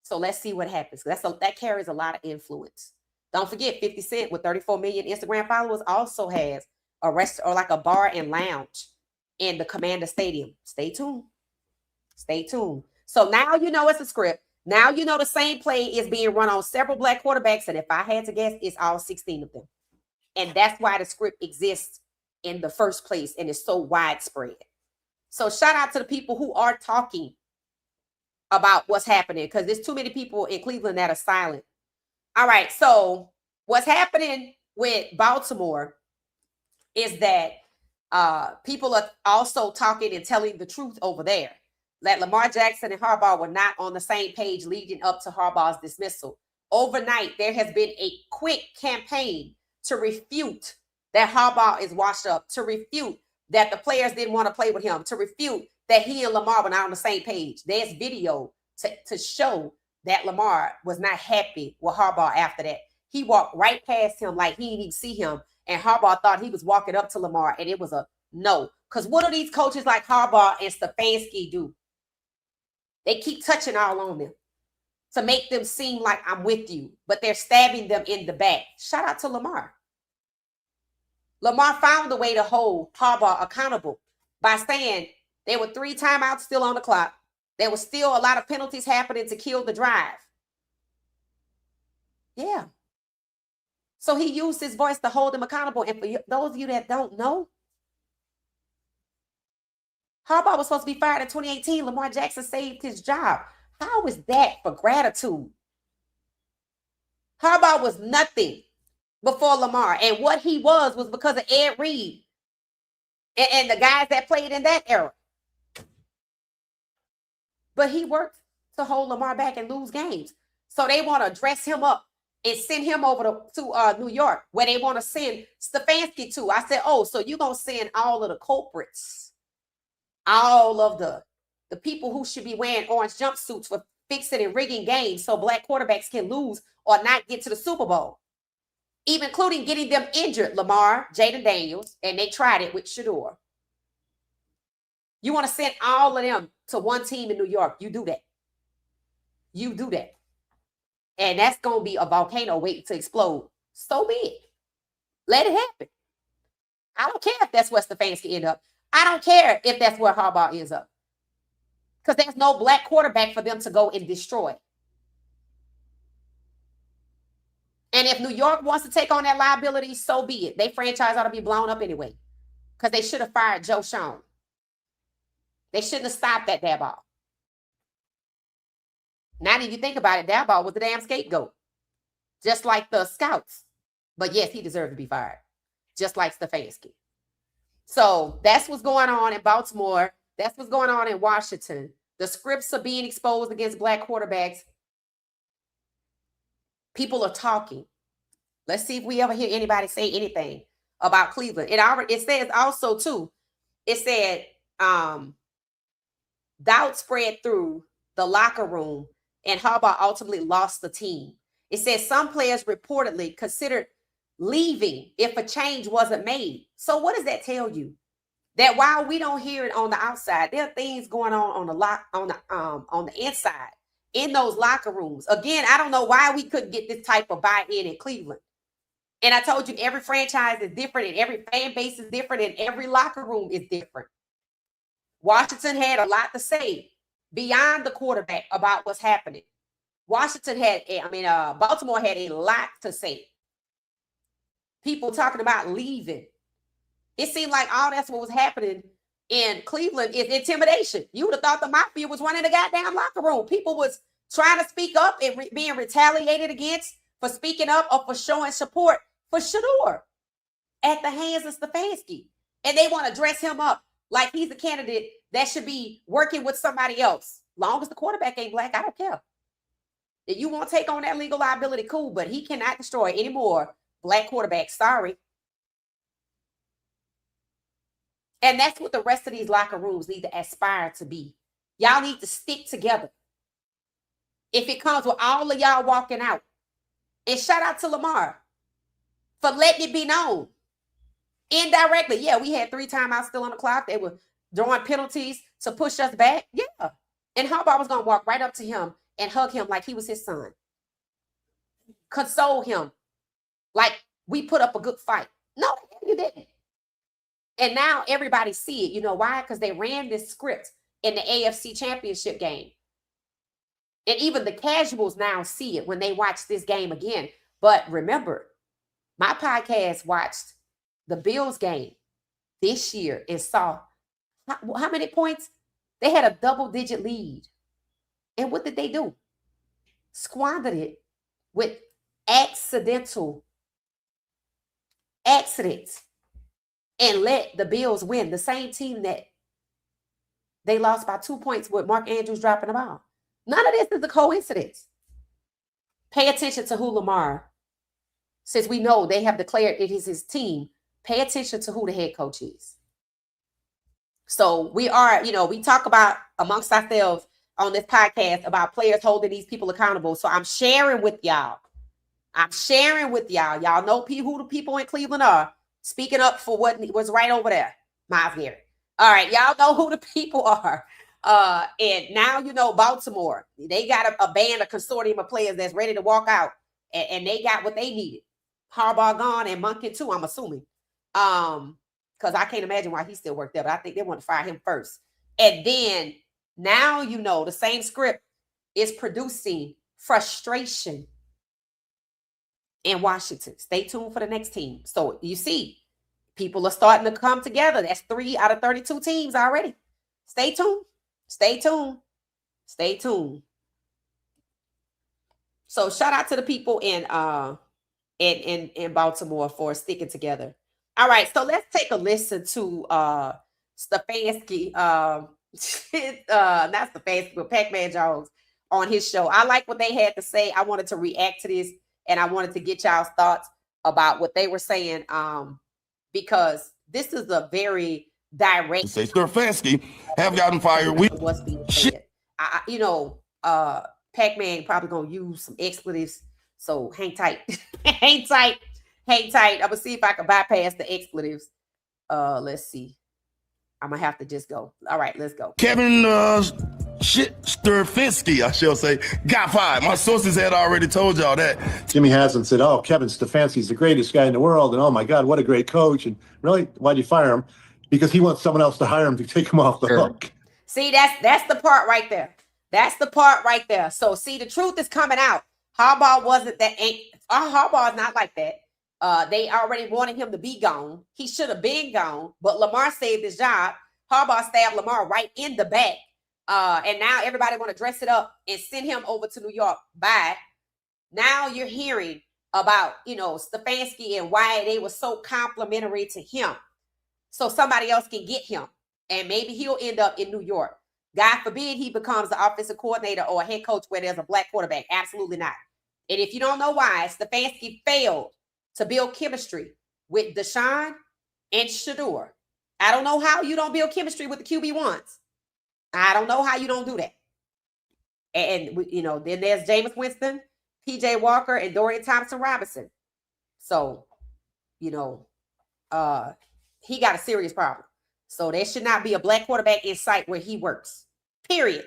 So let's see what happens. That carries a lot of influence. Don't forget, 50 Cent with 34 million Instagram followers also has a restaurant or like a bar and lounge in the Commander Stadium. Stay tuned. Stay tuned. So now you know it's a script. Now you know the same play is being run on several black quarterbacks. And if I had to guess, it's all 16 of them. And that's why the script exists in the first place and is so widespread. So shout out to the people who are talking about what's happening, because there's too many people in Cleveland that are silent. All right. So what's happening with Baltimore is that people are also talking and telling the truth over there. That Lamar Jackson and Harbaugh were not on the same page leading up to Harbaugh's dismissal. Overnight, there has been a quick campaign to refute that Harbaugh is washed up, to refute that the players didn't want to play with him, to refute that he and Lamar were not on the same page. There's video to show that Lamar was not happy with Harbaugh after that. He walked right past him like he didn't even see him, and Harbaugh thought he was walking up to Lamar, and it was a no. Because what do these coaches like Harbaugh and Stefanski do? They keep touching all on them to make them seem like I'm with you, but they're stabbing them in the back. Shout out to Lamar. Lamar found a way to hold Harbaugh accountable by saying there were 3 timeouts still on the clock. There was still a lot of penalties happening to kill the drive. Yeah. So he used his voice to hold him accountable. And for those of you that don't know, Harbaugh was supposed to be fired in 2018. Lamar Jackson saved his job. How is that for gratitude? Harbaugh was nothing before Lamar. And what he was because of Ed Reed and the guys that played in that era. But he worked to hold Lamar back and lose games. So they want to dress him up and send him over to New York, where they want to send Stefanski to. I said, oh, so you're going to send all of the culprits, all of the people who should be wearing orange jumpsuits for fixing and rigging games so black quarterbacks can lose or not get to the Super Bowl, even including getting them injured, Lamar, Jada Daniels, and they tried it with Shedeur. You want to send all of them to one team in New York. You do that. You do that. And that's going to be a volcano waiting to explode. So be it. Let it happen. I don't care if that's where Stefanski end up. I don't care if that's where Harbaugh ends up. Because there's no black quarterback for them to go and destroy. And if New York wants to take on that liability, so be it. Their franchise ought to be blown up anyway. Because they should have fired Joe Schoen. They shouldn't have stopped that Daboll. Now that you think about it, Daboll was the damn scapegoat. Just like the scouts. But yes, he deserved to be fired. Just like Stefanski. So that's what's going on in Baltimore. That's what's going on in Washington. The scripts are being exposed against black quarterbacks. People are talking. Let's see if we ever hear anybody say anything about Cleveland. It says also, too, it said doubt spread through the locker room and Harbaugh ultimately lost the team. It says some players reportedly considered leaving if a change wasn't made. So what does that tell you? That while we don't hear it on the outside, there are things going on the inside in those locker rooms. Again, I don't know why we couldn't get this type of buy-in in Cleveland. And I told you every franchise is different and every fan base is different and every locker room is different. Washington had a lot to say beyond the quarterback about what's happening. Baltimore had a lot to say. People talking about leaving. It seemed like all that's what was happening in Cleveland is intimidation. You would have thought the mafia was running the goddamn locker room. People was trying to speak up and being retaliated against for speaking up or for showing support for Shedeur at the hands of Stefanski. And they want to dress him up like he's a candidate that should be working with somebody else. Long as the quarterback ain't black, I don't care. If you won't take on that legal liability, cool, but he cannot destroy any more black quarterbacks. Sorry. And that's what the rest of these locker rooms need to aspire to be. Y'all need to stick together. If it comes with all of y'all walking out. And shout out to Lamar for letting it be known. Indirectly, yeah, we had 3 timeouts still on the clock. They were drawing penalties to push us back. Yeah. And Harbaugh was going to walk right up to him and hug him like he was his son. Console him like we put up a good fight. No, you didn't. And now everybody see it. You know why? Because they ran this script in the AFC Championship game. And even the casuals now see it when they watch this game again. But remember, my podcast watched the Bills game this year and saw how many points? They had a double-digit lead. And what did they do? Squandered it with accidents and let the Bills win. The same team that they lost by 2 points with Mark Andrews dropping the ball. None of this is a coincidence. Pay attention to who Lamar, since we know they have declared it is his team, pay attention to who the head coach is. So we are, we talk about amongst ourselves on this podcast about players holding these people accountable. So I'm sharing with y'all. Y'all know who the people in Cleveland are speaking up for what was right over there. Miles Garrett. All right. Y'all know who the people are. And now, Baltimore, they got a band, a consortium of players that's ready to walk out and they got what they needed. Harbaugh gone and Monken too, I'm assuming. Because I can't imagine why he still worked there, but I think they want to fire him first. And then now, the same script is producing frustration in Washington. Stay tuned for the next team. So you see, people are starting to come together. That's 3 out of 32 teams already. Stay tuned. So shout out to the people in Baltimore for sticking together. All right, so let's take a listen to Stefanski, not Stefanski, but Pac-Man Jones on his show. I like what they had to say. I wanted to react to this, and I wanted to get y'all's thoughts about what they were saying, because this is a very direct. Say Stefanski have gotten fired. What's being said. Pac-Man probably gonna use some expletives, so hang tight. hang tight. I'm gonna see if I can bypass the expletives. Let's see. I'm gonna have to just go. All right, let's go. Kevin Stefanski, I shall say, got fired. My sources had already told y'all that. Jimmy Haslam said, "Oh, Kevin Stefanski's the greatest guy in the world, and oh my God, what a great coach!" And really, why'd you fire him? Because he wants someone else to hire him to take him off the hook. See, that's the part right there. So see, the truth is coming out. Harbaugh wasn't that. Harbaugh is not like that. They already wanted him to be gone. He should have been gone, but Lamar saved his job. Harbaugh stabbed Lamar right in the back. And now everybody want to dress it up and send him over to New York. Bye. Now you're hearing about, Stefanski and why they were so complimentary to him. So somebody else can get him. And maybe he'll end up in New York. God forbid he becomes the offensive coordinator or a head coach where there's a black quarterback. Absolutely not. And if you don't know why, Stefanski failed to build chemistry with Deshaun and Shedeur. I don't know how you don't build chemistry with the QB1s. I don't know how you don't do that. And, then there's Jameis Winston, PJ Walker, and Dorian Thompson-Robinson. So he got a serious problem. So there should not be a black quarterback in sight where he works. Period.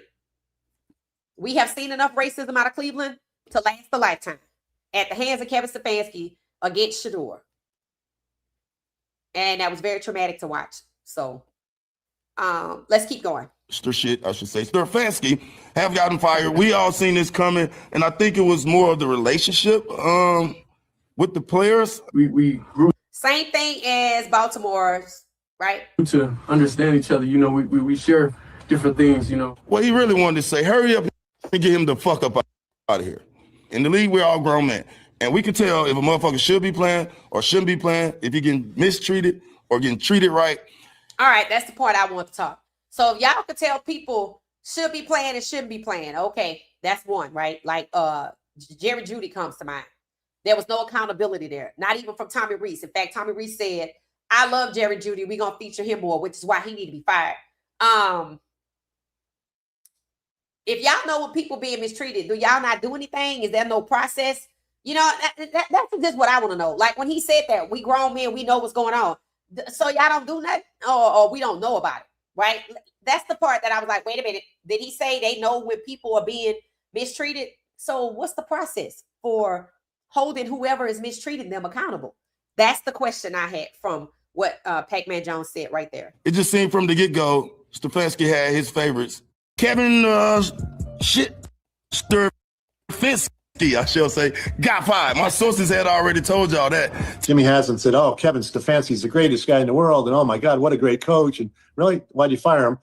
We have seen enough racism out of Cleveland to last a lifetime at the hands of Kevin Stefanski against Shedeur. And that was very traumatic to watch. So let's keep going. Stefanski have gotten fired. We all seen this coming, and I think it was more of the relationship with the players. We grew Same thing as Baltimore's, right? to understand each other. We share different things. What he really wanted to say, hurry up and get him the fuck up out of here. In the league, we're all grown men. And we can tell if a motherfucker should be playing or shouldn't be playing, if he getting mistreated or getting treated right. All right, that's the part I want to talk. So if y'all could tell people should be playing and shouldn't be playing, okay, that's one, right? Like Jerry Jeudy comes to mind. There was no accountability there, not even from Tommy Rees. In fact, Tommy Rees said, I love Jerry Jeudy. We're going to feature him more, which is why he need to be fired. If y'all know when people being mistreated, do y'all not do anything? Is there no process? That's just what I want to know. Like when he said that, we grown men, we know what's going on. So y'all don't do nothing or we don't know about it, right? That's the part that I was like, wait a minute. Did he say they know when people are being mistreated? So what's the process for holding whoever is mistreating them accountable? That's the question I had from what Pac-Man Jones said right there. It just seemed from the get-go, Stefanski had his favorites. Kevin Stefanski, I shall say, got fired. My sources had already told y'all that. Jimmy hasn't said, oh, Kevin Stefanski's the greatest guy in the world, and oh my God, what a great coach. And really, why'd you fire him?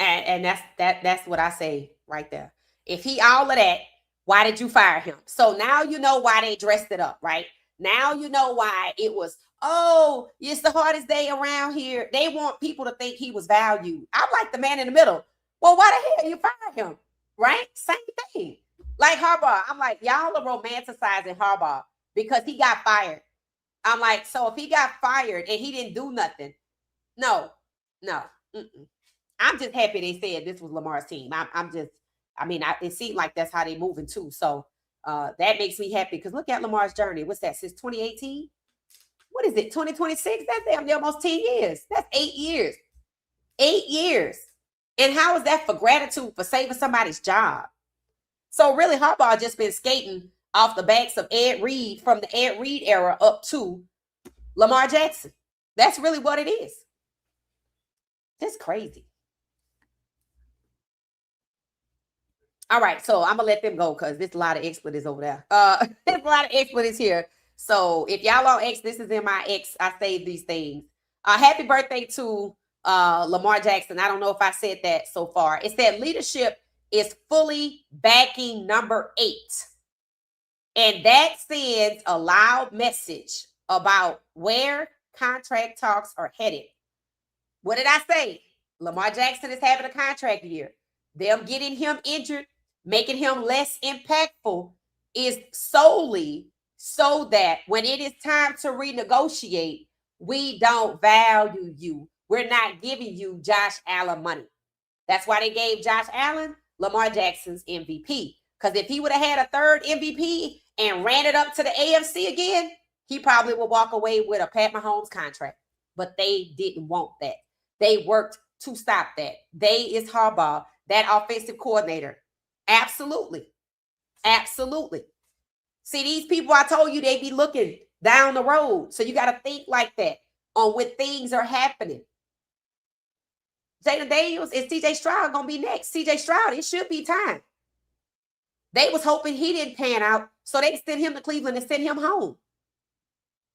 And that's what I say right there. If he all of that, why did you fire him? So now you know why they dressed it up, right? Now you know why it was, oh, it's the hardest day around here. They want people to think he was valued. I'm like the man in the middle. Well, why the hell you fired him? Right? Same thing. Like Harbaugh. I'm like, y'all are romanticizing Harbaugh because he got fired. I'm like, so if he got fired and he didn't do nothing, no. I'm just happy they said this was Lamar's team. It seemed like that's how they moving too. So that makes me happy because look at Lamar's journey. What's that, since 2018? What is it, 2026? That's damn near almost 10 years. That's 8 years. 8 years. And how is that for gratitude for saving somebody's job? So really, Harbaugh just been skating off the backs of Ed Reed from the Ed Reed era up to Lamar Jackson. That's really what it is. That's crazy. All right, so I'm gonna let them go because there's a lot of expletives over there. There's a lot of expletives here. So if y'all on X, this is in my X. I saved these things. Happy birthday to Lamar Jackson. I don't know if I said that so far. It said leadership is fully backing number 8. And that sends a loud message about where contract talks are headed. What did I say? Lamar Jackson is having a contract year. Them getting him injured, making him less impactful is solely so that when it is time to renegotiate, we don't value you. We're not giving you Josh Allen money. That's why they gave Josh Allen Lamar Jackson's MVP. Because if he would have had a third MVP and ran it up to the AFC again, he probably would walk away with a Pat Mahomes contract. But they didn't want that. They worked to stop that. They is Harbaugh, that offensive coordinator. Absolutely. Absolutely. See, these people, I told you, they be looking down the road. So you got to think like that on when things are happening. Jalen Daniels and CJ Stroud going to be next. CJ Stroud, it should be time. They was hoping he didn't pan out, so they sent him to Cleveland and sent him home.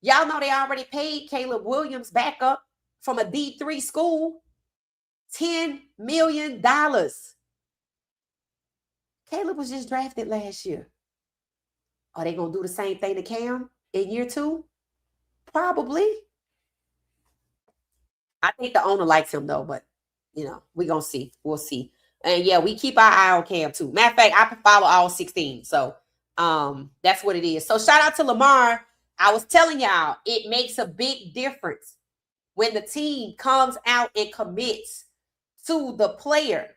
Y'all know they already paid Caleb Williams back up from a D3 school $10 million. Caleb was just drafted last year. Are they going to do the same thing to Cam in year 2? Probably. I think the owner likes him, though, but, we're going to see. We'll see. And, yeah, we keep our eye on Cam, too. Matter of fact, I follow all 16, so that's what it is. So, shout out to Lamar. I was telling y'all, it makes a big difference when the team comes out and commits to the player,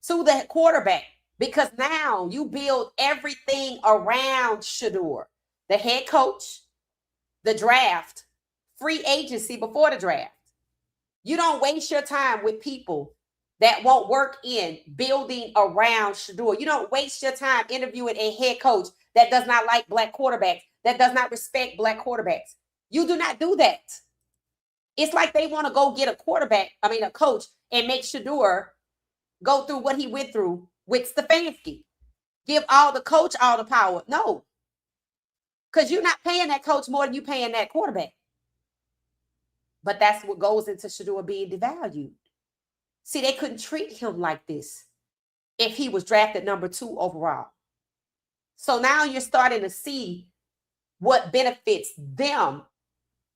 to the quarterback, because now you build everything around Shedeur, the head coach, the draft, free agency before the draft. You don't waste your time with people that won't work in building around Shedeur. You don't waste your time interviewing a head coach that does not like black quarterbacks, that does not respect black quarterbacks. You do not do that. It's like they want to go get a coach, and make Shedeur go through what he went through with Stefanski. Give the coach all the power. No. Because you're not paying that coach more than you paying that quarterback. But that's what goes into Shedeur being devalued. See, they couldn't treat him like this if he was drafted number 2 overall. So now you're starting to see what benefits them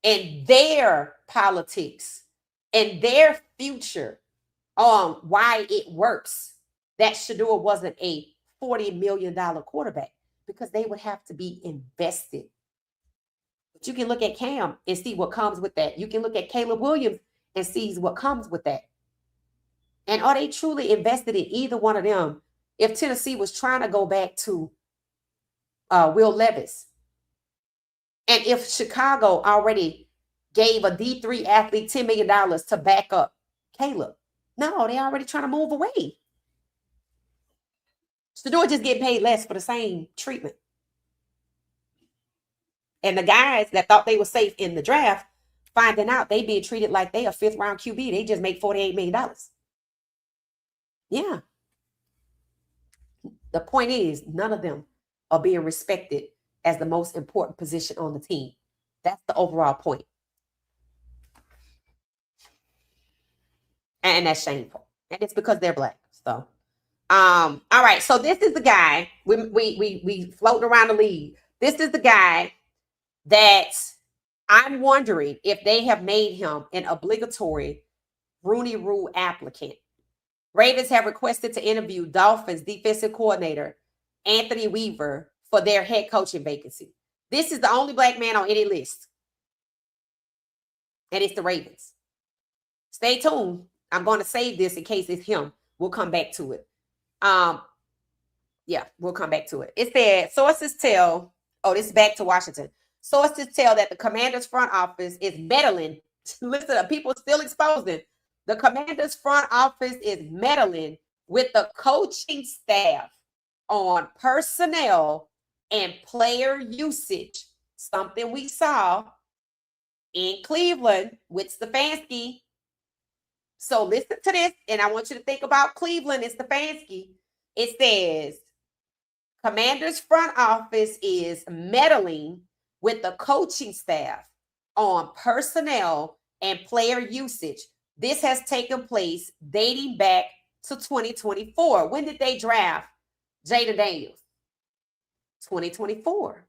and their politics and their future on why it works that Shedeur wasn't a $40 million quarterback, because they would have to be invested. But you can look at Cam and see what comes with that. You can look at Caleb Williams and see what comes with that. And are they truly invested in either one of them if Tennessee was trying to go back to Will Levis? And if Chicago already gave a D3 athlete $10 million to back up Caleb? No, they already trying to move away. Shedeur just getting paid less for the same treatment. And the guys that thought they were safe in the draft, finding out they being treated like they a 5th round QB, they just make $48 million. Yeah. The point is, none of them are being respected as the most important position on the team. That's the overall point. And that's shameful. And it's because they're black. So, all right. So this is the guy we floating around the league. This is the guy that I'm wondering if they have made him an obligatory Rooney Rule applicant. Ravens have requested to interview Dolphins defensive coordinator Anthony Weaver for their head coaching vacancy. This is the only black man on any list. And it's the Ravens. Stay tuned. I'm going to save this in case it's him. We'll come back to it. Yeah, we'll come back to it. It said, sources tell, this is back to Washington. Sources tell that the Commanders front office is meddling. Listen, people still exposing. The Commanders front office is meddling with the coaching staff on personnel and player usage. Something we saw in Cleveland with Stefanski. So listen to this, and I want you to think about Cleveland and Stefanski. It says, Commanders front office is meddling with the coaching staff on personnel and player usage. This has taken place dating back to 2024. When did they draft Jaden Daniels? 2024.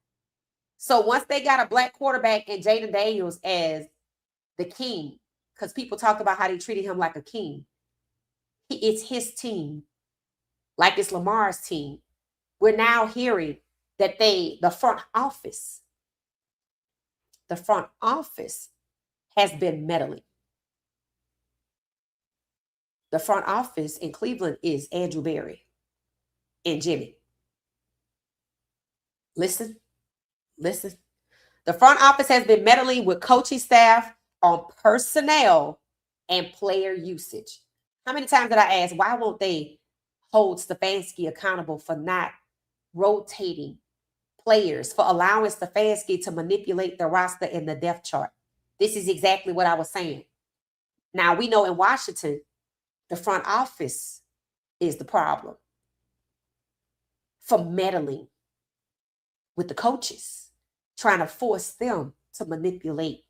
So once they got a black quarterback and Jaden Daniels as the king, because people talk about how they treated him like a king, it's his team, like it's Lamar's team. We're now hearing that the front office has been meddling. The front office in Cleveland is Andrew Berry and Jimmy. Listen. The front office has been meddling with coaching staff on personnel and player usage. How many times did I ask, why won't they hold Stefanski accountable for not rotating players, for allowing Stefanski to manipulate the roster and the depth chart? This is exactly what I was saying. Now, we know in Washington, the front office is the problem for meddling with the coaches, trying to force them to manipulate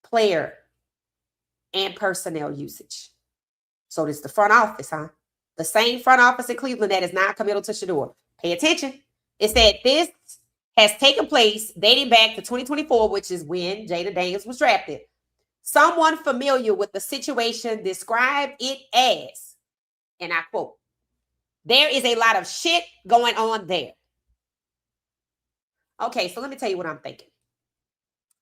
player and personnel usage. So this is the front office, huh? The same front office in Cleveland that is not committal to Shedeur. Pay attention. It said this has taken place dating back to 2024, which is when Jaden Daniels was drafted. Someone familiar with the situation described it as, and I quote, there is a lot of shit going on there. Okay, so let me tell you what I'm thinking.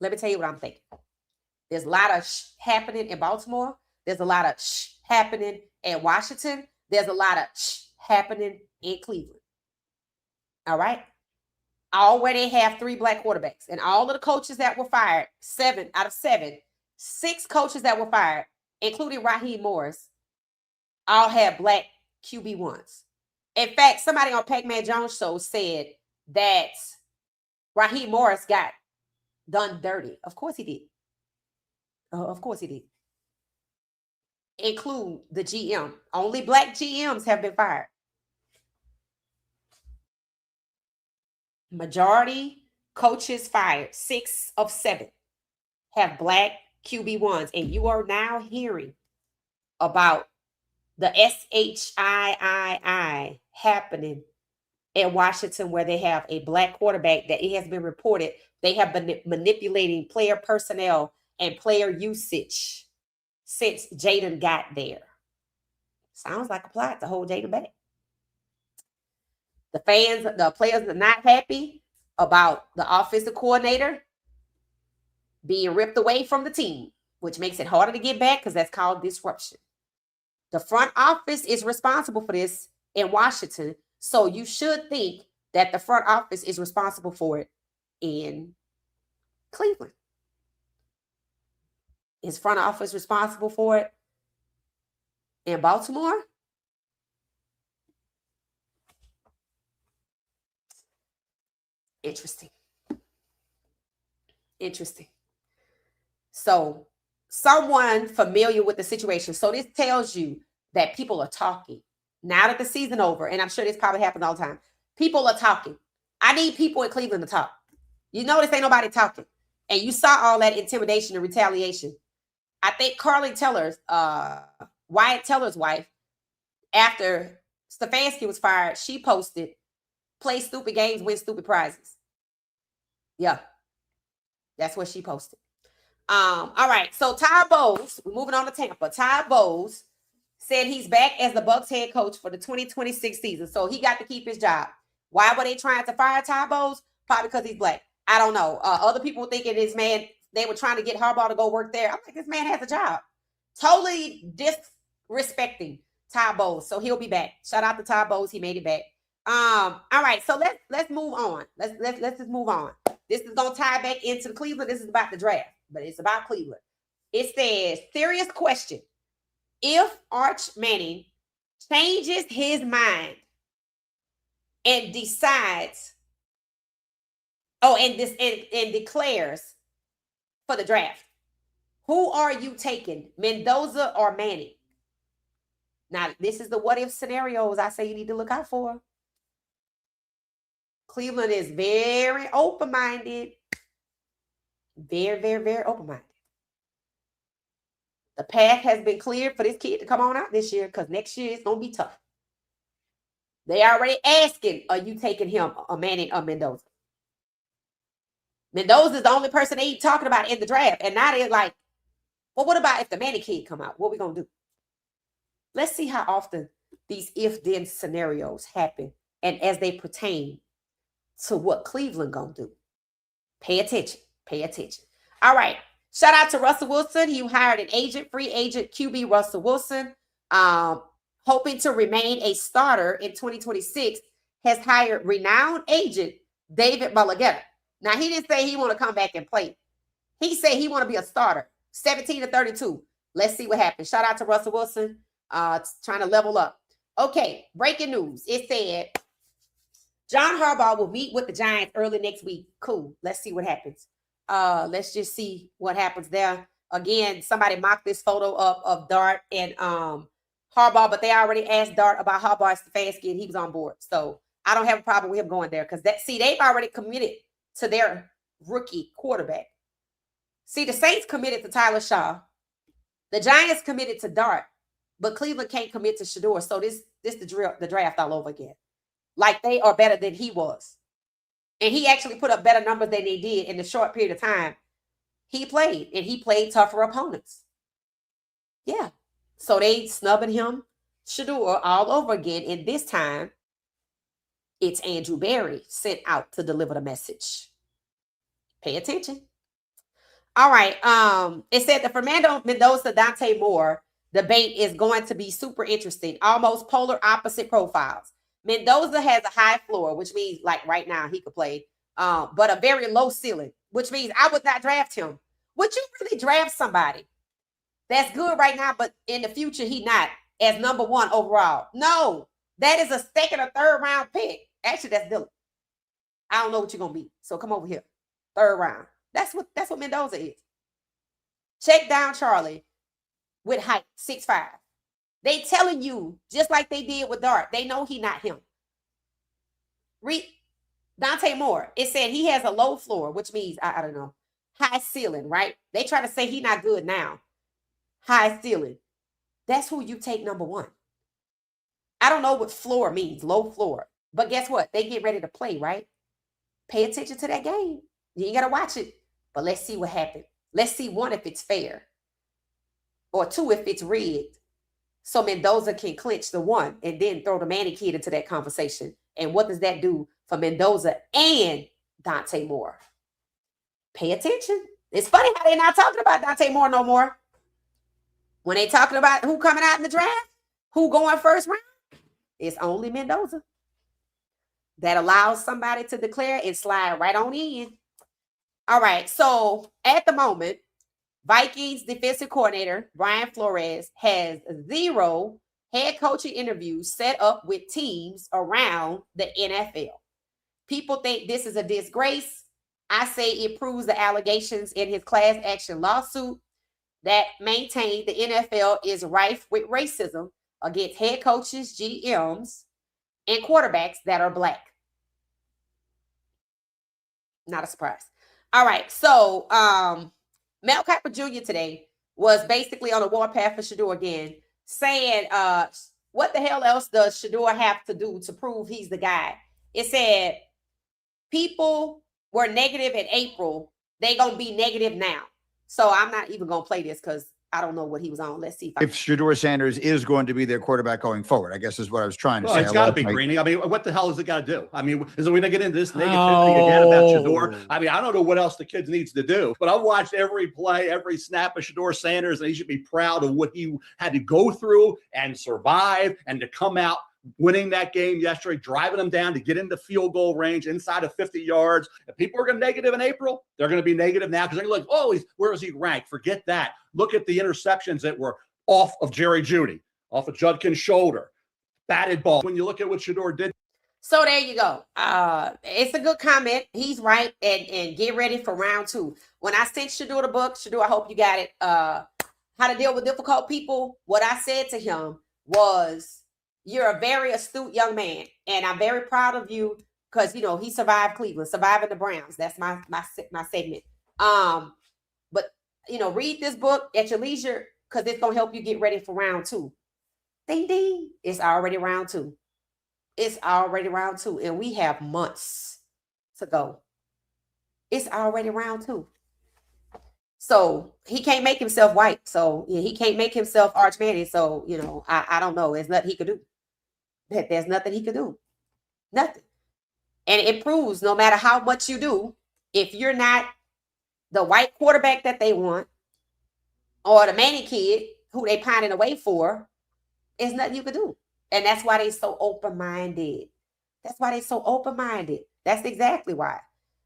There's a lot of happening in Baltimore. There's a lot of happening in Washington. There's a lot of happening in Cleveland. All right? already have 3 black quarterbacks. And all of the coaches that were fired, 7 out of 7, 6 coaches that were fired, including Raheem Morris, all had black QB1s. In fact, somebody on Pac-Man Jones' show said that Raheem Morris got done dirty. Of course he did. Of course he did. Include the GM. Only black GMs have been fired. Majority coaches fired. 6 of 7 have black QB1s. And you are now hearing about the SHII happening in Washington, where they have a black quarterback that it has been reported they have been manipulating player personnel and player usage since Jaden got there. Sounds like a plot to hold Jaden back. The fans, the players are not happy about the offensive coordinator being ripped away from the team, which makes it harder to get back because that's called disruption. The front office is responsible for this in Washington, so you should think that the front office is responsible for it in Cleveland. Is front office responsible for it in Baltimore? Interesting. So someone familiar with the situation. So this tells you that people are talking. Now that the season over, and I'm sure this probably happens all the time, people are talking. I need people in Cleveland to talk. You notice ain't nobody talking. And you saw all that intimidation and retaliation. I think Carly Teller's, Wyatt Teller's wife, after Stefanski was fired, she posted, play stupid games, win stupid prizes. Yeah. That's what she posted. All right. So Todd Bowles, we're moving on to Tampa. Todd Bowles said he's back as the Bucs head coach for the 2026 season. So he got to keep his job. Why were they trying to fire Todd Bowles? Probably because he's black. I don't know. Other people thinking this man, they were trying to get Harbaugh to go work there. I'm like, this man has a job. Totally disrespecting Todd Bowles. So he'll be back. Shout out to Todd Bowles. He made it back. All right. So let's move on. Let's just move on. This is gonna tie back into Cleveland. This is about the draft, but it's about Cleveland. It says, serious question. If Arch Manning changes his mind and decides, and declares for the draft, who are you taking, Mendoza or Manning? Now, this is the what if scenarios I say you need to look out for. Cleveland is very open-minded. Very, very, very open-minded. The path has been cleared for this kid to come on out this year because next year it's going to be tough. They already asking, are you taking him, a Manning or Mendoza? Mendoza is the only person they talking about in the draft. And now they're like, well, what about if the Manning kid come out? What are we going to do? Let's see how often these if-then scenarios happen and as they pertain to what Cleveland going to do. Pay attention. Pay attention. All right. Shout out to Russell Wilson. He hired an agent, free agent QB Russell Wilson, hoping to remain a starter in 2026, has hired renowned agent David Mulligetta. Now, he didn't say he want to come back and play. He said he want to be a starter, 17 to 32. Let's see what happens. Shout out to Russell Wilson, trying to level up. Okay, breaking news. It said John Harbaugh will meet with the Giants early next week. Cool. Let's see what happens. Let's just see what happens there. Again, somebody mocked this photo up of Dart and Harbaugh, but they already asked Dart about Harbaugh and Stefanski, and he was on board. So I don't have a problem with him going there because they've already committed to their rookie quarterback. See, the Saints committed to Tyler Shaw. The Giants committed to Dart, but Cleveland can't commit to Shedeur. So this the draft all over again. Like they are better than he was. And he actually put up better numbers than they did in the short period of time he played. And he played tougher opponents. Yeah. So they snubbing him, Shedeur, all over again. And this time, it's Andrew Berry sent out to deliver the message. Pay attention. All right. It said the Fernando Mendoza, Dante Moore debate is going to be super interesting. Almost polar opposite profiles. Mendoza has a high floor, which means like right now he could play but a very low ceiling, which means I would not draft him. Would you really draft somebody that's good right now, but in the future he not as number 1 overall? No, that is a second or third round pick. Actually, that's Dylan. I don't know what you're gonna be. So come over here. 3rd round. That's what Mendoza is. Check down Charlie with height, 6'5". They telling you, just like they did with Dart, they know he not him. Read Dante Moore. It said he has a low floor, which means, I don't know, high ceiling, right? They try to say he not good now. High ceiling. That's who you take number 1. I don't know what floor means, low floor. But guess what? They get ready to play, right? Pay attention to that game. You ain't got to watch it. But let's see what happened. Let's see, 1, if it's fair. Or 2, if it's rigged. So Mendoza can clinch the 1 and then throw the Manning kid into that conversation. And what does that do for Mendoza and Dante Moore? Pay attention. It's funny how they're not talking about Dante Moore no more. When they talking about who coming out in the draft, who going first round, it's only Mendoza. That allows somebody to declare and slide right on in. All right, so at the moment, Vikings defensive coordinator Brian Flores has 0 head coaching interviews set up with teams around the NFL. People think this is a disgrace. I say it proves the allegations in his class action lawsuit that maintain the NFL is rife with racism against head coaches, GMs, and quarterbacks that are Black. Not a surprise. All right, so Mel Kiper Jr. today was basically on a warpath for Shedeur again, saying, what the hell else does Shedeur have to do to prove he's the guy? It said, people were negative in April. They going to be negative now. So I'm not even going to play this because I don't know what he was on. Let's see if Shedeur Sanders is going to be their quarterback going forward, I guess is what I was trying to say. It's got to be Greeny. I mean, what the hell is it got to do? I mean, is it going to get into this negativity again about Shedeur? I mean, I don't know what else the kid needs to do, but I've watched every play, every snap of Shedeur Sanders, and he should be proud of what he had to go through and survive and to come out winning that game yesterday, driving them down to get into field goal range inside of 50 yards. If people are going to be negative in April, they're going to be negative now because they're going to be like, where is he ranked? Forget that. Look at the interceptions that were off of Jerry Jeudy, off of Judkin's shoulder, batted ball. When you look at what Shedeur did. So there you go. It's a good comment. He's right. And get ready for round 2. When I sent Shedeur the book, Shedeur, I hope you got it. How to deal with difficult people. What I said to him was, you're a very astute young man, and I'm very proud of you because, you know, he survived Cleveland, surviving the Browns. That's my segment. But, you know, read this book at your leisure because it's going to help you get ready for round 2. Ding, ding. It's already round 2. It's already round 2, and we have months to go. It's already round 2. So he can't make himself white. So he can't make himself Arch Manning. So, you know, I don't know. There's nothing he could do. There's nothing he could do. Nothing. And it proves no matter how much you do, if you're not the white quarterback that they want or the Manning kid who they pining away for, there's nothing you could do. And that's why they're so open-minded. That's why they're so open-minded. That's exactly why.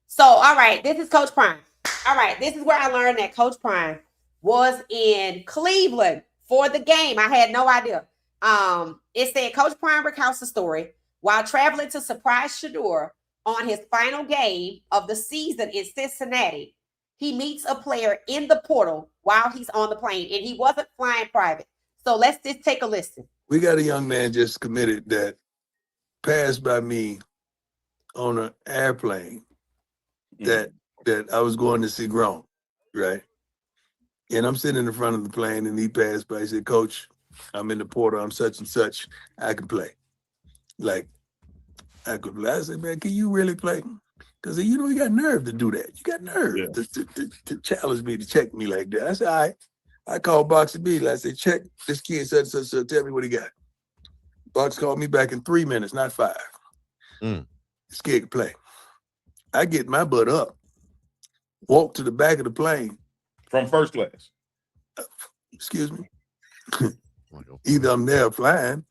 So, all right, this is Coach Prime. All right, this is where I learned that Coach Prime was in Cleveland for the game. I had no idea. It said Coach Prime recounts the story while traveling to surprise Shedeur on his final game of the season in Cincinnati. He meets a player in the portal while he's on the plane, and he wasn't flying private. So let's just take a listen. We got a young man just committed that passed by me on an airplane that I was going to see grown, right? And I'm sitting in the front of the plane, and he passed by. He said, "Coach, I'm in the portal. I'm such and such. I can play." Like, I could play. I said, "Man, can you really play?" Because, you know, you got nerve to do that. You got nerve to challenge me, to check me like that. I said, all right. I called Boxer B. I said, check this kid, such and such, tell me what he got. Box called me back in 3 minutes, not 5. This kid can play. I get my butt up, walk to the back of the plane. From first class. Excuse me. Either I'm there flying,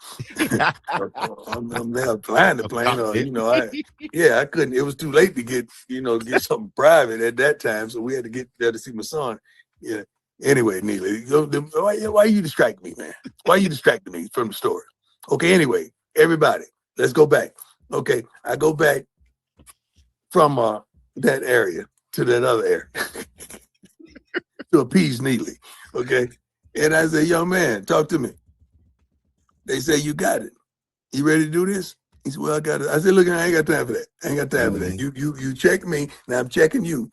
or I'm there flying the plane, or I couldn't. It was too late to get get something private at that time, so we had to get there to see my son. Yeah. Anyway, Neely, why you distracting me, man? Why you distracting me from the story? Okay. Anyway, everybody, let's go back. Okay, I go back from that area to that other area to appease Neely. Okay, and I say, young man, talk to me. They say, you got it. You ready to do this? He said, well, I got it. I said, look, I ain't got time for that. I ain't got time for that. You check me, now I'm checking you.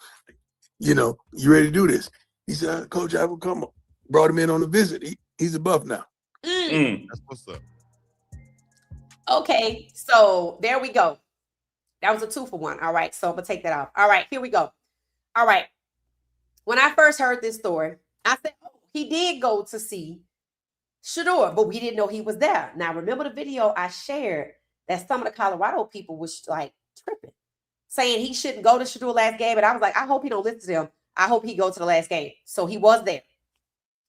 You ready to do this? He said, Coach, I will come. Brought him in on a visit. He's a buff now. That's what's up. Okay, so there we go. That was a 2-for-1. All right, so I'm going to take that off. All right, here we go. All right. When I first heard this story, I said, oh, he did go to see Shedeur, but we didn't know he was there. Now, remember the video I shared that some of the Colorado people was like tripping, saying he shouldn't go to Shedeur last game. And I was like, I hope he don't listen to him. I hope he go to the last game. So he was there.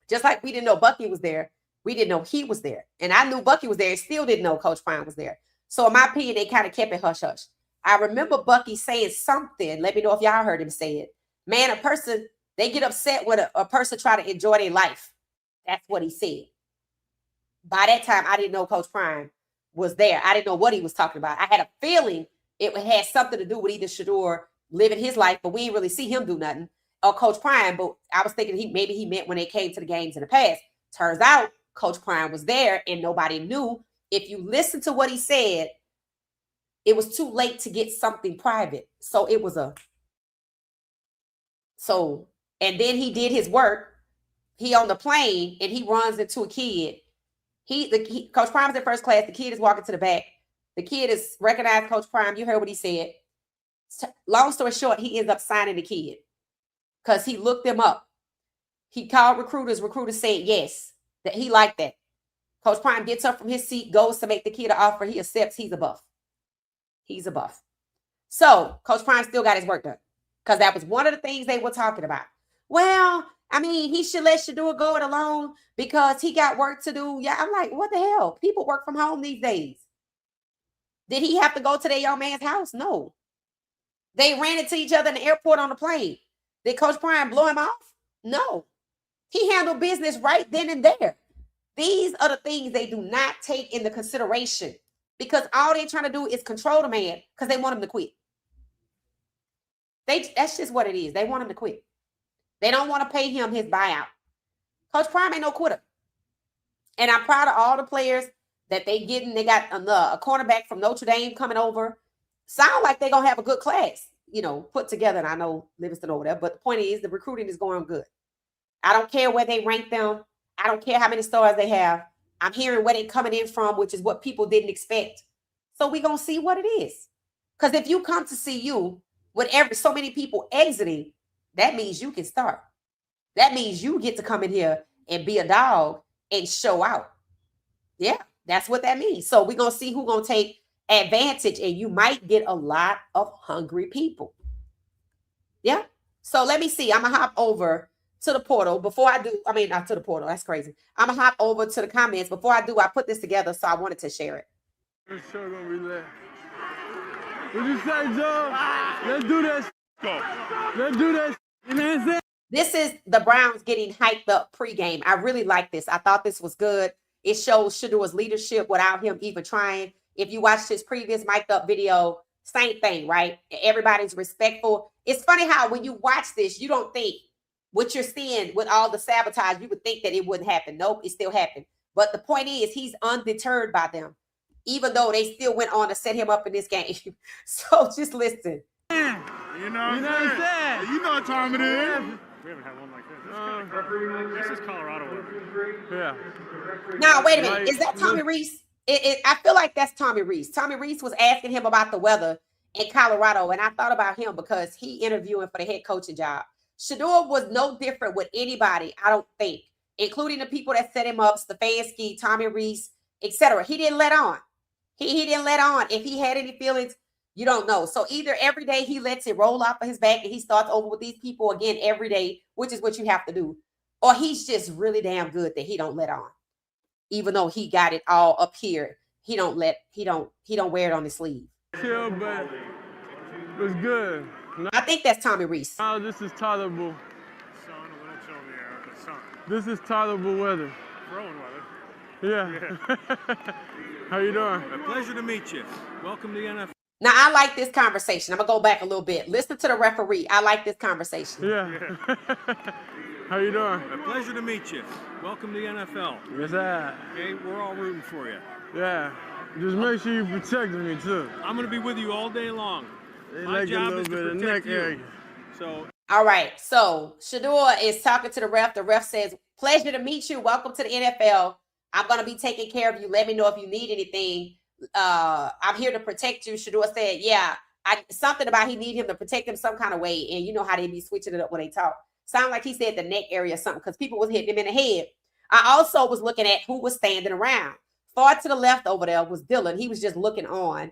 Just like we didn't know Bucky was there. We didn't know he was there. And I knew Bucky was there and still didn't know Coach Prime was there. So in my opinion, they kind of kept it hush-hush. I remember Bucky saying something. Let me know if y'all heard him say it. Man, a person, they get upset when a person try to enjoy their life. That's what he said. By that time, I didn't know Coach Prime was there. I didn't know what he was talking about. I had a feeling it had something to do with either Shedeur living his life, but we didn't really see him do nothing, or Coach Prime. But I was thinking maybe he meant when they came to the games in the past. Turns out Coach Prime was there and nobody knew. If you listen to what he said, it was too late to get something private. So it was and then he did his work. He on the plane and he runs into a kid. Coach Prime's in first class. The kid is walking to the back. The kid is recognized Coach Prime. You heard what he said. Long story short, he ends up signing the kid because he looked them up. He called recruiters. Recruiters said yes, that he liked that. Coach Prime gets up from his seat, goes to make the kid an offer. He accepts. He's a buff. He's a buff. So Coach Prime still got his work done because that was one of the things they were talking about. Well, I mean, he should let Shedeur go it alone because he got work to do. Yeah, I'm like, what the hell? People work from home these days. Did he have to go to their young man's house? No. They ran into each other in the airport on the plane. Did Coach Prime blow him off? No. He handled business right then and there. These are the things they do not take into consideration because all they're trying to do is control the man because they want him to quit. That's just what it is. They want him to quit. They don't want to pay him his buyout. Coach Prime ain't no quitter. And I'm proud of all the players that they getting. They got a cornerback from Notre Dame coming over. Sound like they're going to have a good class, put together. And I know Livingston over there. But the point is the recruiting is going good. I don't care where they rank them. I don't care how many stars they have. I'm hearing where they're coming in from, which is what people didn't expect. So we're going to see what it is. Because if you come to see you with so many people exiting, that means you can start. That means you get to come in here and be a dog and show out. Yeah, that's what that means. So we're going to see who's going to take advantage, and you might get a lot of hungry people. Yeah. So let me see. I'm going to hop over to the portal before I do. I mean, not to the portal. That's crazy. I'm going to hop over to the comments. Before I do, I put this together, so I wanted to share it. It's sure going to be lit. What you say, Joe? Let's do this. Go. Let's do this. You know what I'm saying? This is the Browns getting hyped up pregame. I really like this. I thought this was good. It shows Shedeur's leadership without him even trying. If you watched his previous mic'd up video, same thing, right? Everybody's respectful. It's funny how when you watch this, you don't think what you're seeing with all the sabotage, you would think that it wouldn't happen. Nope, it still happened. But the point is, he's undeterred by them, even though they still went on to set him up in this game. So just listen. You know what I'm saying? You know what time it is. We haven't had one like this. This is Colorado. Yeah. Now, wait a minute. Is that Tommy Reese? I feel like that's Tommy Reese. Tommy Reese was asking him about the weather in Colorado, and I thought about him because he interviewing for the head coaching job. Shedeur was no different with anybody, I don't think, including the people that set him up, Stefanski, Tommy Reese, etc. He didn't let on. He didn't let on. If he had any feelings, you don't know. So either every day he lets it roll off of his back and he starts over with these people again every day, which is what you have to do, or he's just really damn good that he don't let on. even though he got it all up here, he don't wear it on his sleeve. Chill, but it was good. I think that's Tommy Reese. Now this is tolerable. This is tolerable weather. Throwing weather. Yeah. How you doing? A pleasure to meet you. Welcome to the NFL. Now, I like this conversation. I'm going to go back a little bit. Listen to the referee. I like this conversation. Yeah. How you doing? A pleasure to meet you. Welcome to the NFL. Yes, sir. Okay, we're all rooting for you. Yeah. Just make sure you protect me, too. I'm going to be with you all day long. My job is to protect you. So. All right. So, Shedeur is talking to the ref. The ref says, pleasure to meet you. Welcome to the NFL. I'm going to be taking care of you. Let me know if you need anything. I'm here to protect you. Shedeur said, yeah, something about he need him to protect him some kind of way. And you know how they be switching it up when they talk. Sound like he said the neck area or something because people was hitting him in the head. I also was looking at who was standing around. Far to the left over there was Dylan. He was just looking on.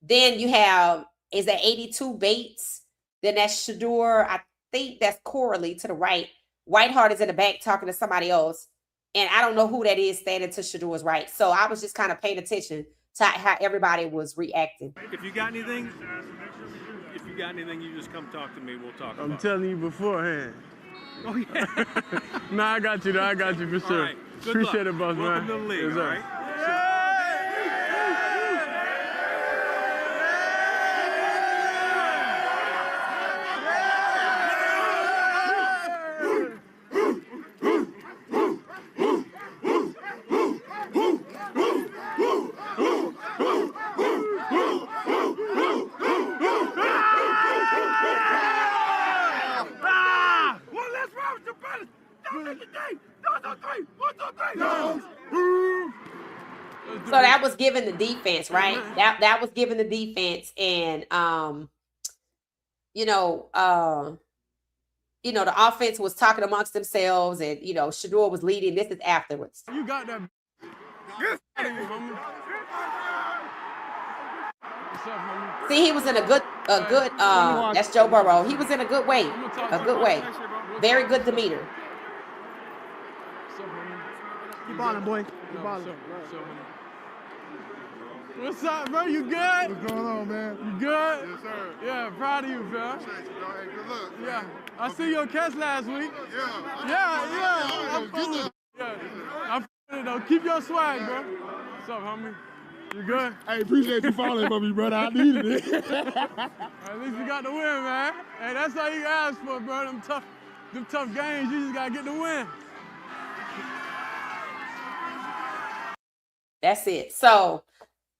Then you have, is that 82 Bates? Then that's Shedeur. I think that's Coralie to the right. Whiteheart is in the back talking to somebody else. And I don't know who that is standing to Shedeur's right. So I was just kind of paying attention to how everybody was reacting. If you got anything, you just come talk to me. We'll talk. I'm telling you beforehand. Oh, yeah. No, I got you. I got you for sure. Right. Appreciate it, boss, man. Welcome to the league, yes, all right? So that was given the defense, right? That was given the defense, and the offense was talking amongst themselves, and Shedeur was leading. This is afterwards. You got that. See, he was in a good. That's Joe Burrow. He was in a good way. Very good demeanor. You balling, boy. You balling. What's up, bro? You good? What's going on, man? You good? Yes, sir. Yeah, proud of you, fam. Hey, good luck. Yeah. I see your catch last week. Yeah. I'm feeling it, though. Keep your swag, bro. What's up, homie? You good? Hey, appreciate you falling for me, brother. I needed it. At least you got the win, man. Hey, that's all you can ask for, bro. Them tough games, you just got to get the win. That's it. So,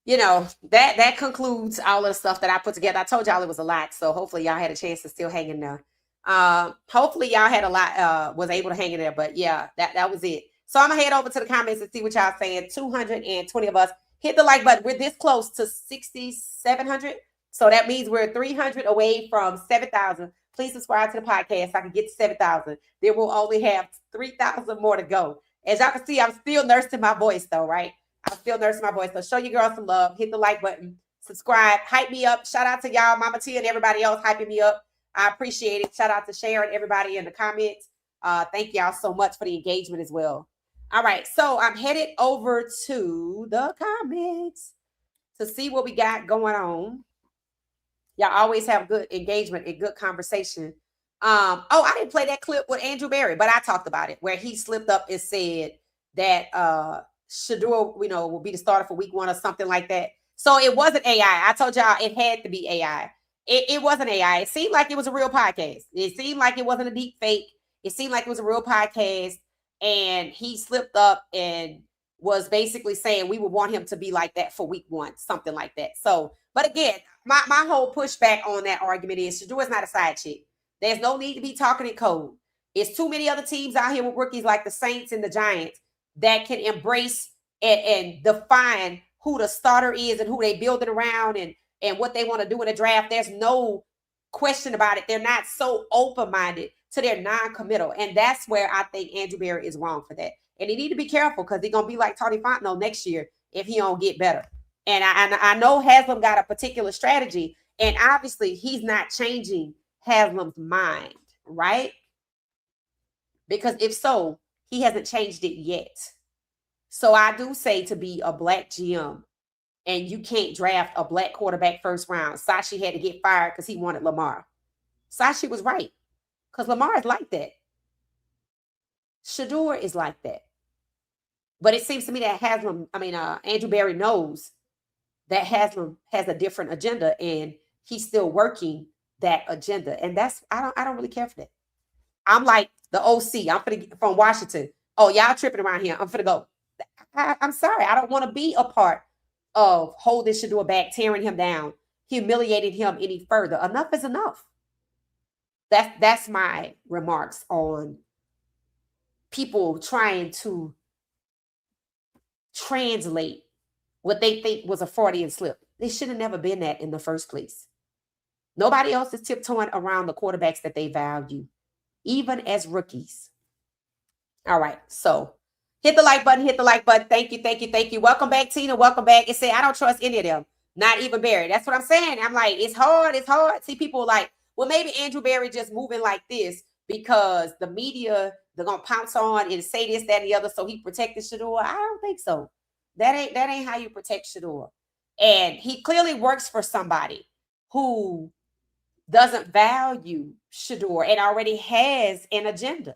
that concludes all of the stuff that I put together. I told y'all it was a lot, so hopefully y'all had a chance to still hang in there. Hopefully y'all had a lot, was able to hang in there, but yeah, that was it. So I'm gonna head over to the comments and see what y'all saying. 220 of us hit the like button. We're this close to 6,700. So that means we're 300 away from 7,000. Please subscribe to the podcast so I can get to 7,000. Then we'll only have 3,000 more to go. As y'all can see, I'm still nursing my voice though, right? I'm still nursing my voice. So show your girls some love. Hit the like button. Subscribe. Hype me up. Shout out to y'all, Mama Tia and everybody else hyping me up. I appreciate it. Shout out to Sharon, everybody in the comments. Thank y'all so much for the engagement as well. All right. So I'm headed over to the comments to see what we got going on. Y'all always have good engagement and good conversation. I didn't play that clip with Andrew Berry, but I talked about it where he slipped up and said that Shedeur, will be the starter for week 1 or something like that. So it wasn't AI. I told y'all it had to be AI. It wasn't AI. It seemed like it was a real podcast. It seemed like it wasn't a deep fake. It seemed like it was a real podcast. And he slipped up and was basically saying we would want him to be like that for week 1, something like that. So, but again, my whole pushback on that argument is Shedeur is not a side chick. There's no need to be talking in code. It's too many other teams out here with rookies like the Saints and the Giants that can embrace and define who the starter is and who they build it around and what they want to do in the draft. There's no question about it. They're not so open-minded to their non-committal. And that's where I think Andrew Berry is wrong for that. And he need to be careful because he's going to be like Tony Fontenot next year if he don't get better. And I know Haslam got a particular strategy, and obviously he's not changing Haslam's mind, right? Because if so, he hasn't changed it yet. So I do say to be a black GM and you can't draft a black quarterback first round. Sashi had to get fired because he wanted Lamar. Sashi was right because Lamar is like that. Shedeur is like that. But it seems to me that Andrew Berry knows that Haslam has a different agenda and he's still working that agenda. And that's, I don't really care for that. I'm like the OC. From Washington. Oh, y'all tripping around here. I'm finna go. I'm sorry. I don't want to be a part of holding Shedeur back, tearing him down, humiliating him any further. Enough is enough. That's my remarks on people trying to translate what they think was a Freudian slip. They should have never been that in the first place. Nobody else is tiptoeing around the quarterbacks that they value, even as rookies. All right, so hit the like button, Thank you. Welcome back, Tina. Welcome back. It said, I don't trust any of them, not even Barry. That's what I'm saying. I'm like, it's hard. See, people like, well, maybe Andrew Berry just moving like this because the media, they're going to pounce on and say this, that, and the other, so he protected Shedeur. I don't think so. That ain't how you protect Shedeur. And he clearly works for somebody who doesn't value Shedeur and already has an agenda.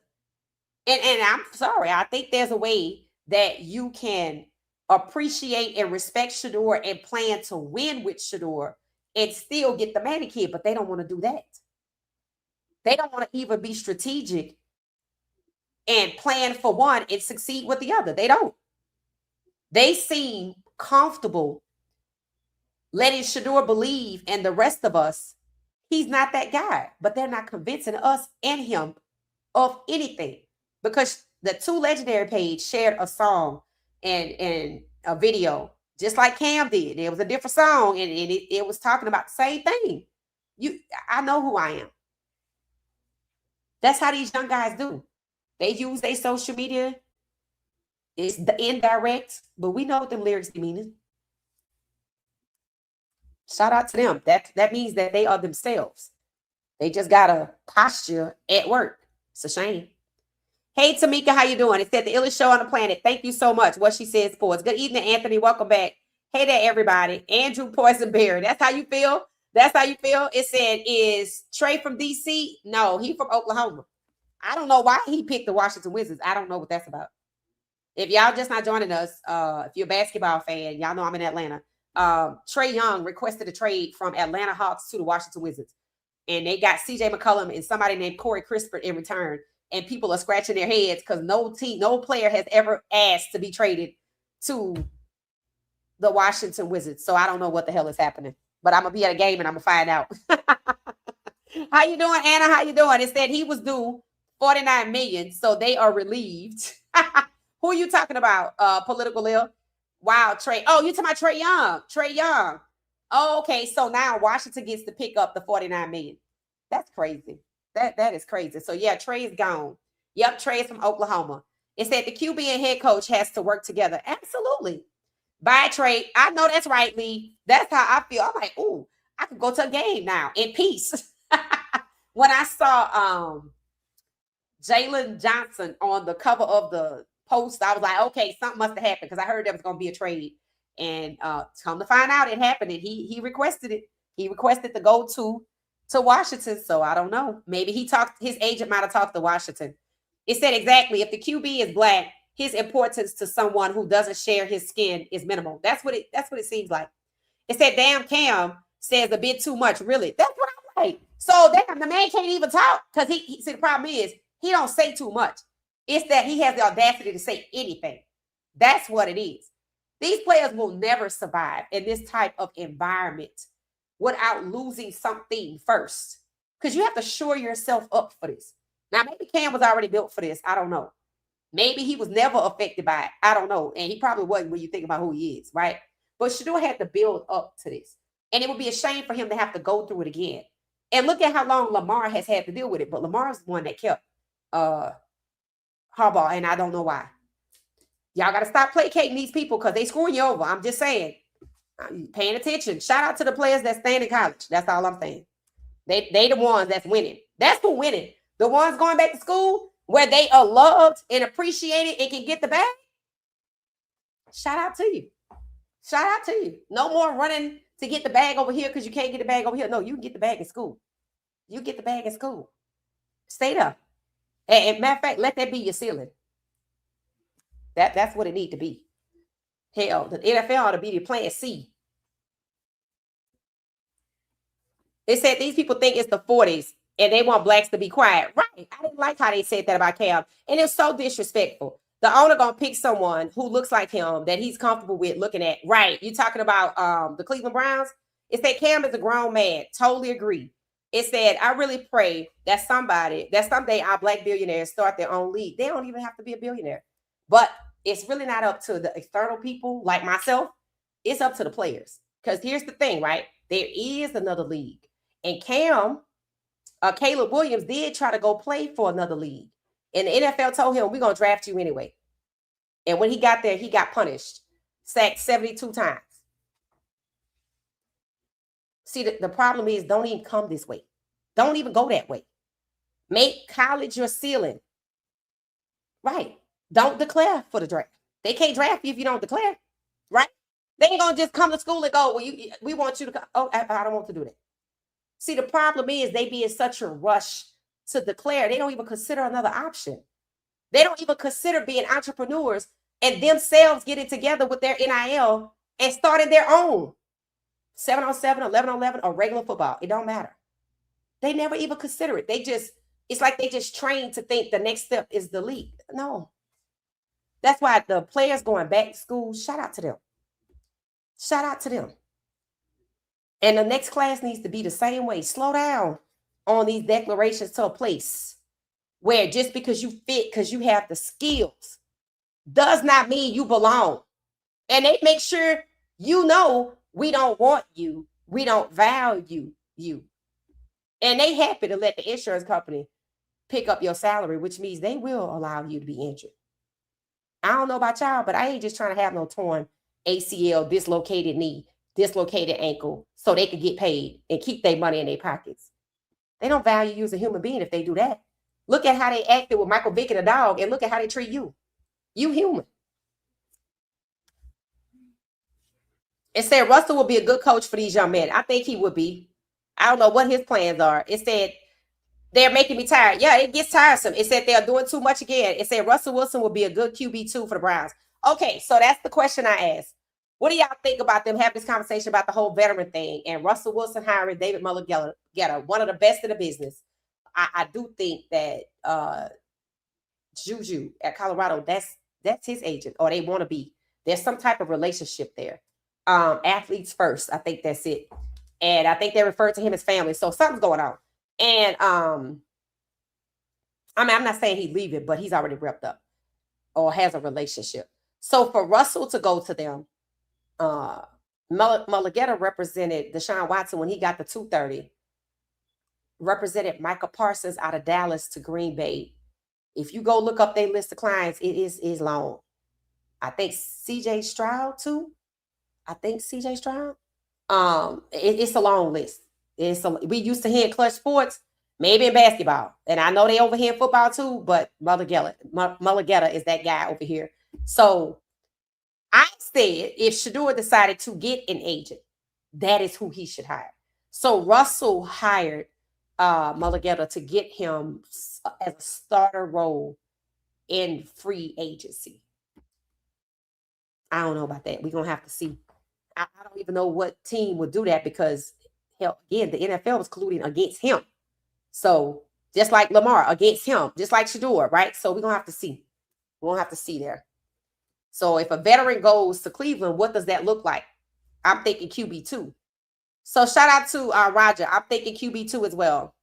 And I'm sorry, I think there's a way that you can appreciate and respect Shedeur and plan to win with Shedeur and still get the Manny kid, but they don't want to do that. They don't want to even be strategic and plan for one and succeed with the other. They don't. They seem comfortable letting Shedeur believe and the rest of us he's not that guy, but they're not convincing us and him of anything because the two legendary page shared a song and a video just like Cam did. It was a different song and it was talking about the same thing. I know who I am. That's how these young guys do. They use their social media. It's the indirect, but we know what them lyrics mean. Shout out to them. That means that they are themselves. They just got a posture at work. It's a shame. Hey, Tamika, how you doing? It said the illest show on the planet. Thank you so much. What she said sports. Good evening, Anthony. Welcome back. Hey there, everybody. Andrew Poison Berry. That's how you feel? It said, is Trey from DC? No, he from Oklahoma. I don't know why he picked the Washington Wizards. I don't know what that's about. If y'all just not joining us, if you're a basketball fan, y'all know I'm in Atlanta. Trae Young requested a trade from Atlanta Hawks to the Washington Wizards. And they got CJ McCollum and somebody named Corey Crispert in return. And people are scratching their heads because no player has ever asked to be traded to the Washington Wizards. So I don't know what the hell is happening. But I'm going to be at a game and I'm going to find out. How you doing, Anna? How you doing? It said he was due $49 million. So they are relieved. Who are you talking about? Political Lil? Wow, Trey. Oh, you talking about Trae Young. Trae Young. Oh, okay. So now Washington gets to pick up the $49 million. That's crazy. That is crazy. So yeah, Trey is gone. Yep, Trey is from Oklahoma. It said the QB and head coach has to work together. Absolutely. Bye, Trey. I know that's right, Lee. That's how I feel. I'm like, ooh, I could go to a game now in peace. When I saw Jalen Johnson on the cover of the post, I was like, okay, something must have happened because I heard there was going to be a trade. And come to find out it happened and he requested it. He requested to go to Washington. So I don't know. Maybe his agent might have talked to Washington. It said exactly, if the QB is black, his importance to someone who doesn't share his skin is minimal. That's what it seems like. It said, damn, Cam says a bit too much. Really? That's what I'm like. So damn, the man can't even talk because he see, the problem is he don't say too much. It's that he has the audacity to say anything. That's what it is. These players will never survive in this type of environment without losing something first. Because you have to shore yourself up for this. Now, maybe Cam was already built for this. I don't know. Maybe he was never affected by it. I don't know. And he probably wasn't when you think about who he is, right? But Shedeur had to build up to this. And it would be a shame for him to have to go through it again. And look at how long Lamar has had to deal with it. But Lamar's the one that kept Harbaugh, and I don't know why. Y'all got to stop placating these people because they screwing you over. I'm just saying. I'm paying attention. Shout out to the players that stand in college. That's all I'm saying. They the ones that's winning. That's who winning. The ones going back to school where they are loved and appreciated and can get the bag. Shout out to you. Shout out to you. No more running to get the bag over here because you can't get the bag over here. No, you can get the bag in school. You get the bag in school. Stay there. And matter of fact, let that be your ceiling. That's what it need to be. Hell, the NFL ought to be the plan C. They said these people think it's the 40s and they want blacks to be quiet. Right. I didn't like how they said that about Cam. And it's so disrespectful. The owner gonna pick someone who looks like him that he's comfortable with looking at. Right. You talking about the Cleveland Browns? It said Cam is a grown man. Totally agree. It said, I really pray that someday our black billionaires start their own league. They don't even have to be a billionaire. But it's really not up to the external people like myself. It's up to the players. Because here's the thing, right? There is another league. And Caleb Williams did try to go play for another league. And the NFL told him, we're going to draft you anyway. And when he got there, he got punished. Sacked 72 times. See, the problem is don't even come this way. Don't even go that way. Make college your ceiling. Right. Don't declare for the draft. They can't draft you if you don't declare. Right? They ain't going to just come to school and go, well, we want you to come. Oh, I don't want to do that. See, the problem is they be in such a rush to declare. They don't even consider another option. They don't even consider being entrepreneurs and themselves getting together with their NIL and starting their own 7-on-7, 11-on-11, or regular football. It don't matter. They never even consider it. It's like they just trained to think the next step is the league. No. That's why the players going back to school, shout out to them. Shout out to them. And the next class needs to be the same way. Slow down on these declarations to a place where just because you fit, because you have the skills, does not mean you belong. And they make sure you know we don't want you. We don't value you. And they happy to let the insurance company pick up your salary, which means they will allow you to be injured. I don't know about y'all, but I ain't just trying to have no torn ACL, dislocated knee, dislocated ankle, so they could get paid and keep their money in their pockets. They don't value you as a human being if they do that. Look at how they acted with Michael Vick and the dog, and look at how they treat you. You human. It said Russell will be a good coach for these young men. I think he would be. I don't know what his plans are. It said they're making me tired. Yeah, it gets tiresome. It said they're doing too much again. It said Russell Wilson will be a good QB2 for the Browns. Okay, so that's the question I asked. What do y'all think about them having this conversation about the whole veteran thing and Russell Wilson hiring David Mulligetta, one of the best in the business? I do think that Juju at Colorado, that's his agent, or they want to be. There's some type of relationship there. Athletes first, I think that's it. And I think they refer to him as family. So something's going on. And I'm not saying he's leaving, but he's already repped up or has a relationship. So for Russell to go to them, Mulligetta represented Deshaun Watson when he got the 230, represented Michael Parsons out of Dallas to Green Bay. If you go look up their list of clients, it is long. I think CJ Stroud too. It's a long list. We used to hear clutch sports, maybe in basketball. And I know they over here in football too, but Mulligetta is that guy over here. So I said if Shedeur decided to get an agent, that is who he should hire. So Russell hired Mulligetta to get him as a starter role in free agency. I don't know about that. We're going to have to see. I don't even know what team would do that because, hell, again, the NFL was colluding against him. So just like Lamar against him, just like Shedeur, right? So we're going to have to see. We're going to have to see there. So if a veteran goes to Cleveland, what does that look like? I'm thinking QB2. So shout out to Roger. I'm thinking QB2 as well.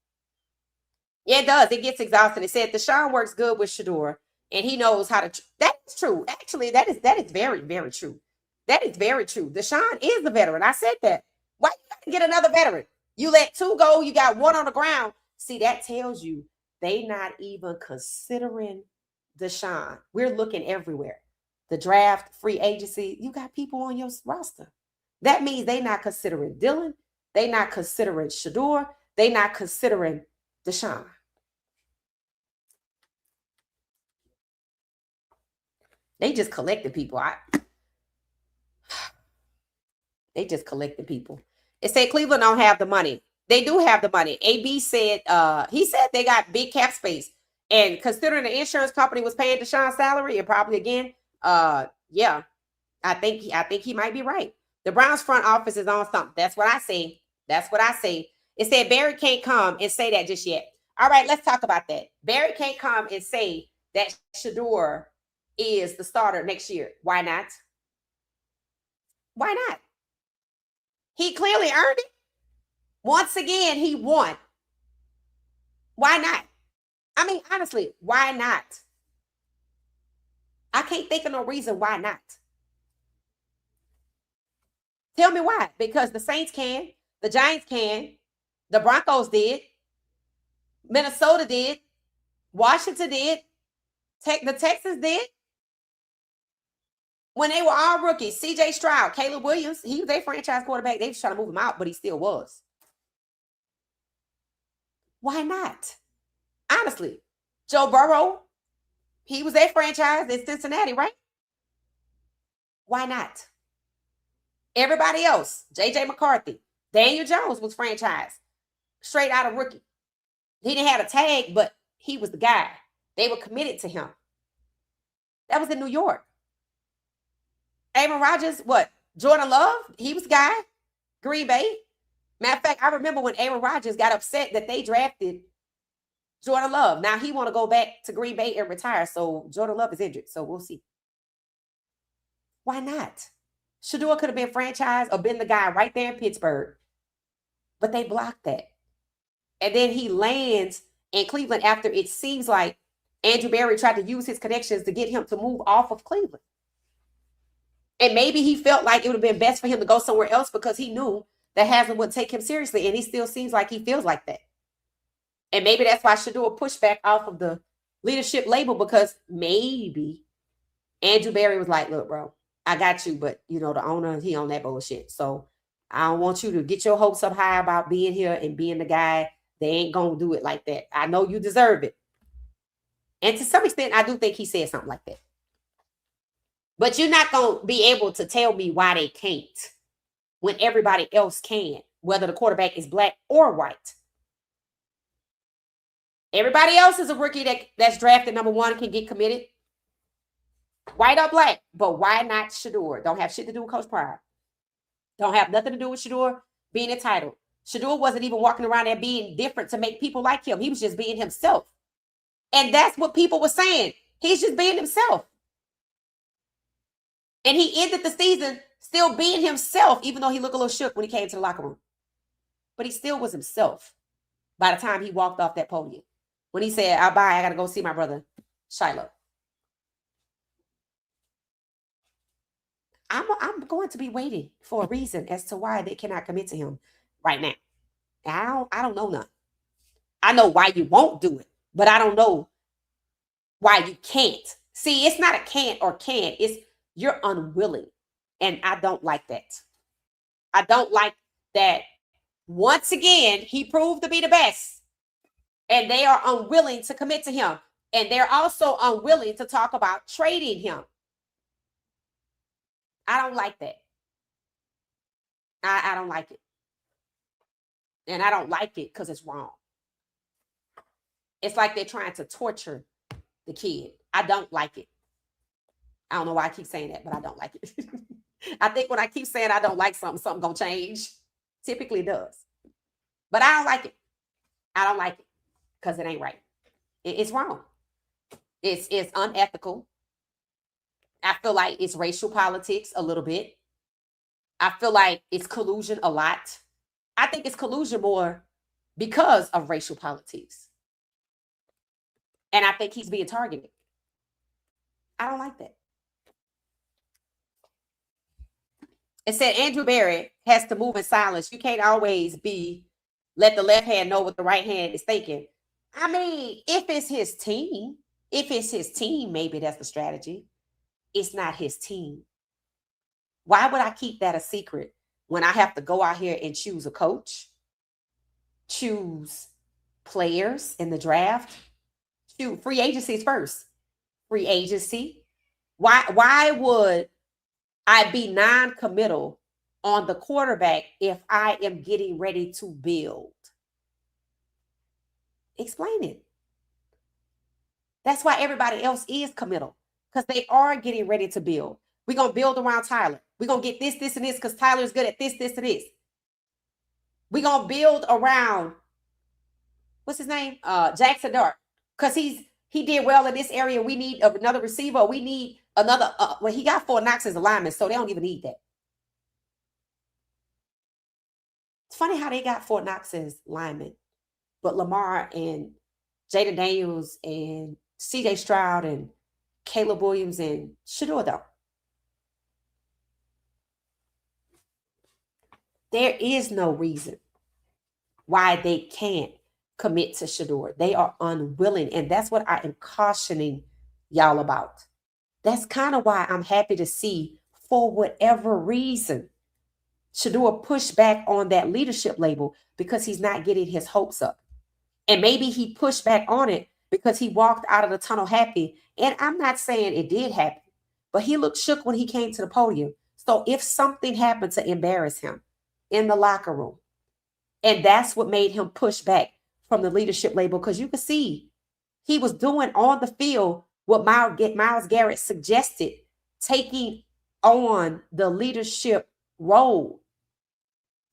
Yeah, it does. It gets exhausting. It said Deshaun works good with Shedeur, and he knows how to. That's true. Actually, that is very, very true. That is very true. Deshaun is the veteran. I said that. Why you got to get another veteran? You let two go. You got one on the ground. See, that tells you they not even considering Deshaun. We're looking everywhere. The draft, free agency. You got people on your roster. That means they not considering Dylan. They not considering Shedeur. They not considering Deshaun. They just collected people. They just collecting people. It said Cleveland don't have the money. They do have the money. AB said, he said they got big cap space. And considering the insurance company was paying Deshaun's salary, and probably again, yeah, I think he might be right. The Browns front office is on something. That's what I say. That's what I say. It said Barry can't come and say that just yet. All right, let's talk about that. Barry can't come and say that Shedeur is the starter next year. Why not? Why not? He clearly earned it. Once again, he won. Why not? I mean, honestly, why not? I can't think of no reason why not. Tell me why. Because the Saints can, the Giants can, the Broncos did, Minnesota did, Washington did, the Texans did. When they were all rookies, C.J. Stroud, Caleb Williams, he was their franchise quarterback. They was trying to move him out, but he still was. Why not? Honestly, Joe Burrow, he was their franchise in Cincinnati, right? Why not? Everybody else, J.J. McCarthy, Daniel Jones was franchised straight out of rookie. He didn't have a tag, but he was the guy. They were committed to him. That was in New York. Aaron Rodgers, what? Jordan Love, he was the guy. Green Bay. Matter of fact, I remember when Aaron Rodgers got upset that they drafted Jordan Love. Now he want to go back to Green Bay and retire. So Jordan Love is injured. So we'll see. Why not? Shedeur could have been franchised or been the guy right there in Pittsburgh. But they blocked that. And then he lands in Cleveland after it seems like Andrew Berry tried to use his connections to get him to move off of Cleveland. And maybe he felt like it would have been best for him to go somewhere else because he knew that Haslam would take him seriously. And he still seems like he feels like that. And maybe that's why Shedeur pushed back off of the leadership label, because maybe Andrew Berry was like, look, bro, I got you. But, you know, the owner, he on that bullshit. So I don't want you to get your hopes up high about being here and being the guy. They ain't going to do it like that. I know you deserve it. And to some extent, I do think he said something like that. But you're not going to be able to tell me why they can't when everybody else can, whether the quarterback is black or white. Everybody else is a rookie that's drafted number one, can get committed. White or black. But why not Shedeur? Don't have shit to do with Coach Pryor. Don't have nothing to do with Shedeur being entitled. Shedeur wasn't even walking around there being different to make people like him. He was just being himself. And that's what people were saying. He's just being himself. And he ended the season still being himself, even though he looked a little shook when he came to the locker room. But he still was himself by the time he walked off that podium. When he said, I got to go see my brother, Shiloh. I'm going to be waiting for a reason as to why they cannot commit to him right now. I don't know none. I know why you won't do it, but I don't know why you can't. See, it's not a can't or can. It's you're unwilling. And I don't like that. I don't like that. Once again, he proved to be the best. And they are unwilling to commit to him. And they're also unwilling to talk about trading him. I don't like that. I don't like it. And I don't like it because it's wrong. It's like they're trying to torture the kid. I don't like it. I don't know why I keep saying that, but I don't like it. I think when I keep saying I don't like something gonna change. Typically it does. But I don't like it. I don't like it because it ain't right. It's wrong. It's unethical. I feel like it's racial politics a little bit. I feel like it's collusion a lot. I think it's collusion more because of racial politics. And I think he's being targeted. I don't like that. It said Andrew Berry has to move in silence. You can't always let the left hand know what the right hand is thinking. I mean, if it's his team, maybe that's the strategy. It's not his team. Why would I keep that a secret when I have to go out here and choose a coach, choose players in the draft, choose free agencies first? Free agency. Why would I be non-committal on the quarterback if I am getting ready to build? Explain it. That's why everybody else is committal, because they are getting ready to build. We're going to build around Tyler. We're going to get this, this, and this because Tyler's good at this, this, and this. We're going to build around, what's his name? Jackson Dart, because he did well in this area. We need another receiver. We need another, well, he got Fort Knox as a lineman, so they don't even need that. It's funny how they got Fort Knox as lineman, but Lamar and Jaden Daniels and CJ Stroud and Caleb Williams and Shedeur, though. There is no reason why they can't commit to Shedeur. They are unwilling, and that's what I am cautioning y'all about. That's kind of why I'm happy to see, for whatever reason, Shedeur pushed back on that leadership label because he's not getting his hopes up. And maybe he pushed back on it because he walked out of the tunnel happy. And I'm not saying it did happen, but he looked shook when he came to the podium. So if something happened to embarrass him in the locker room, and that's what made him push back from the leadership label, because you could see he was doing on the field what Myles Garrett suggested, taking on the leadership role.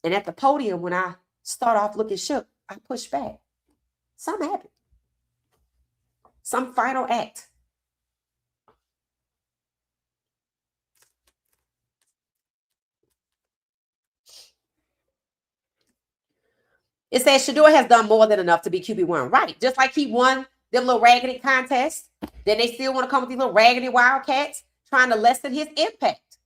And at the podium, when I start off looking shook, I push back. Something happened. Some final act. It says Shedeur has done more than enough to be QB1. Right. Just like he won them little raggedy contests. Then they still want to come with these little raggedy Wildcats trying to lessen his impact.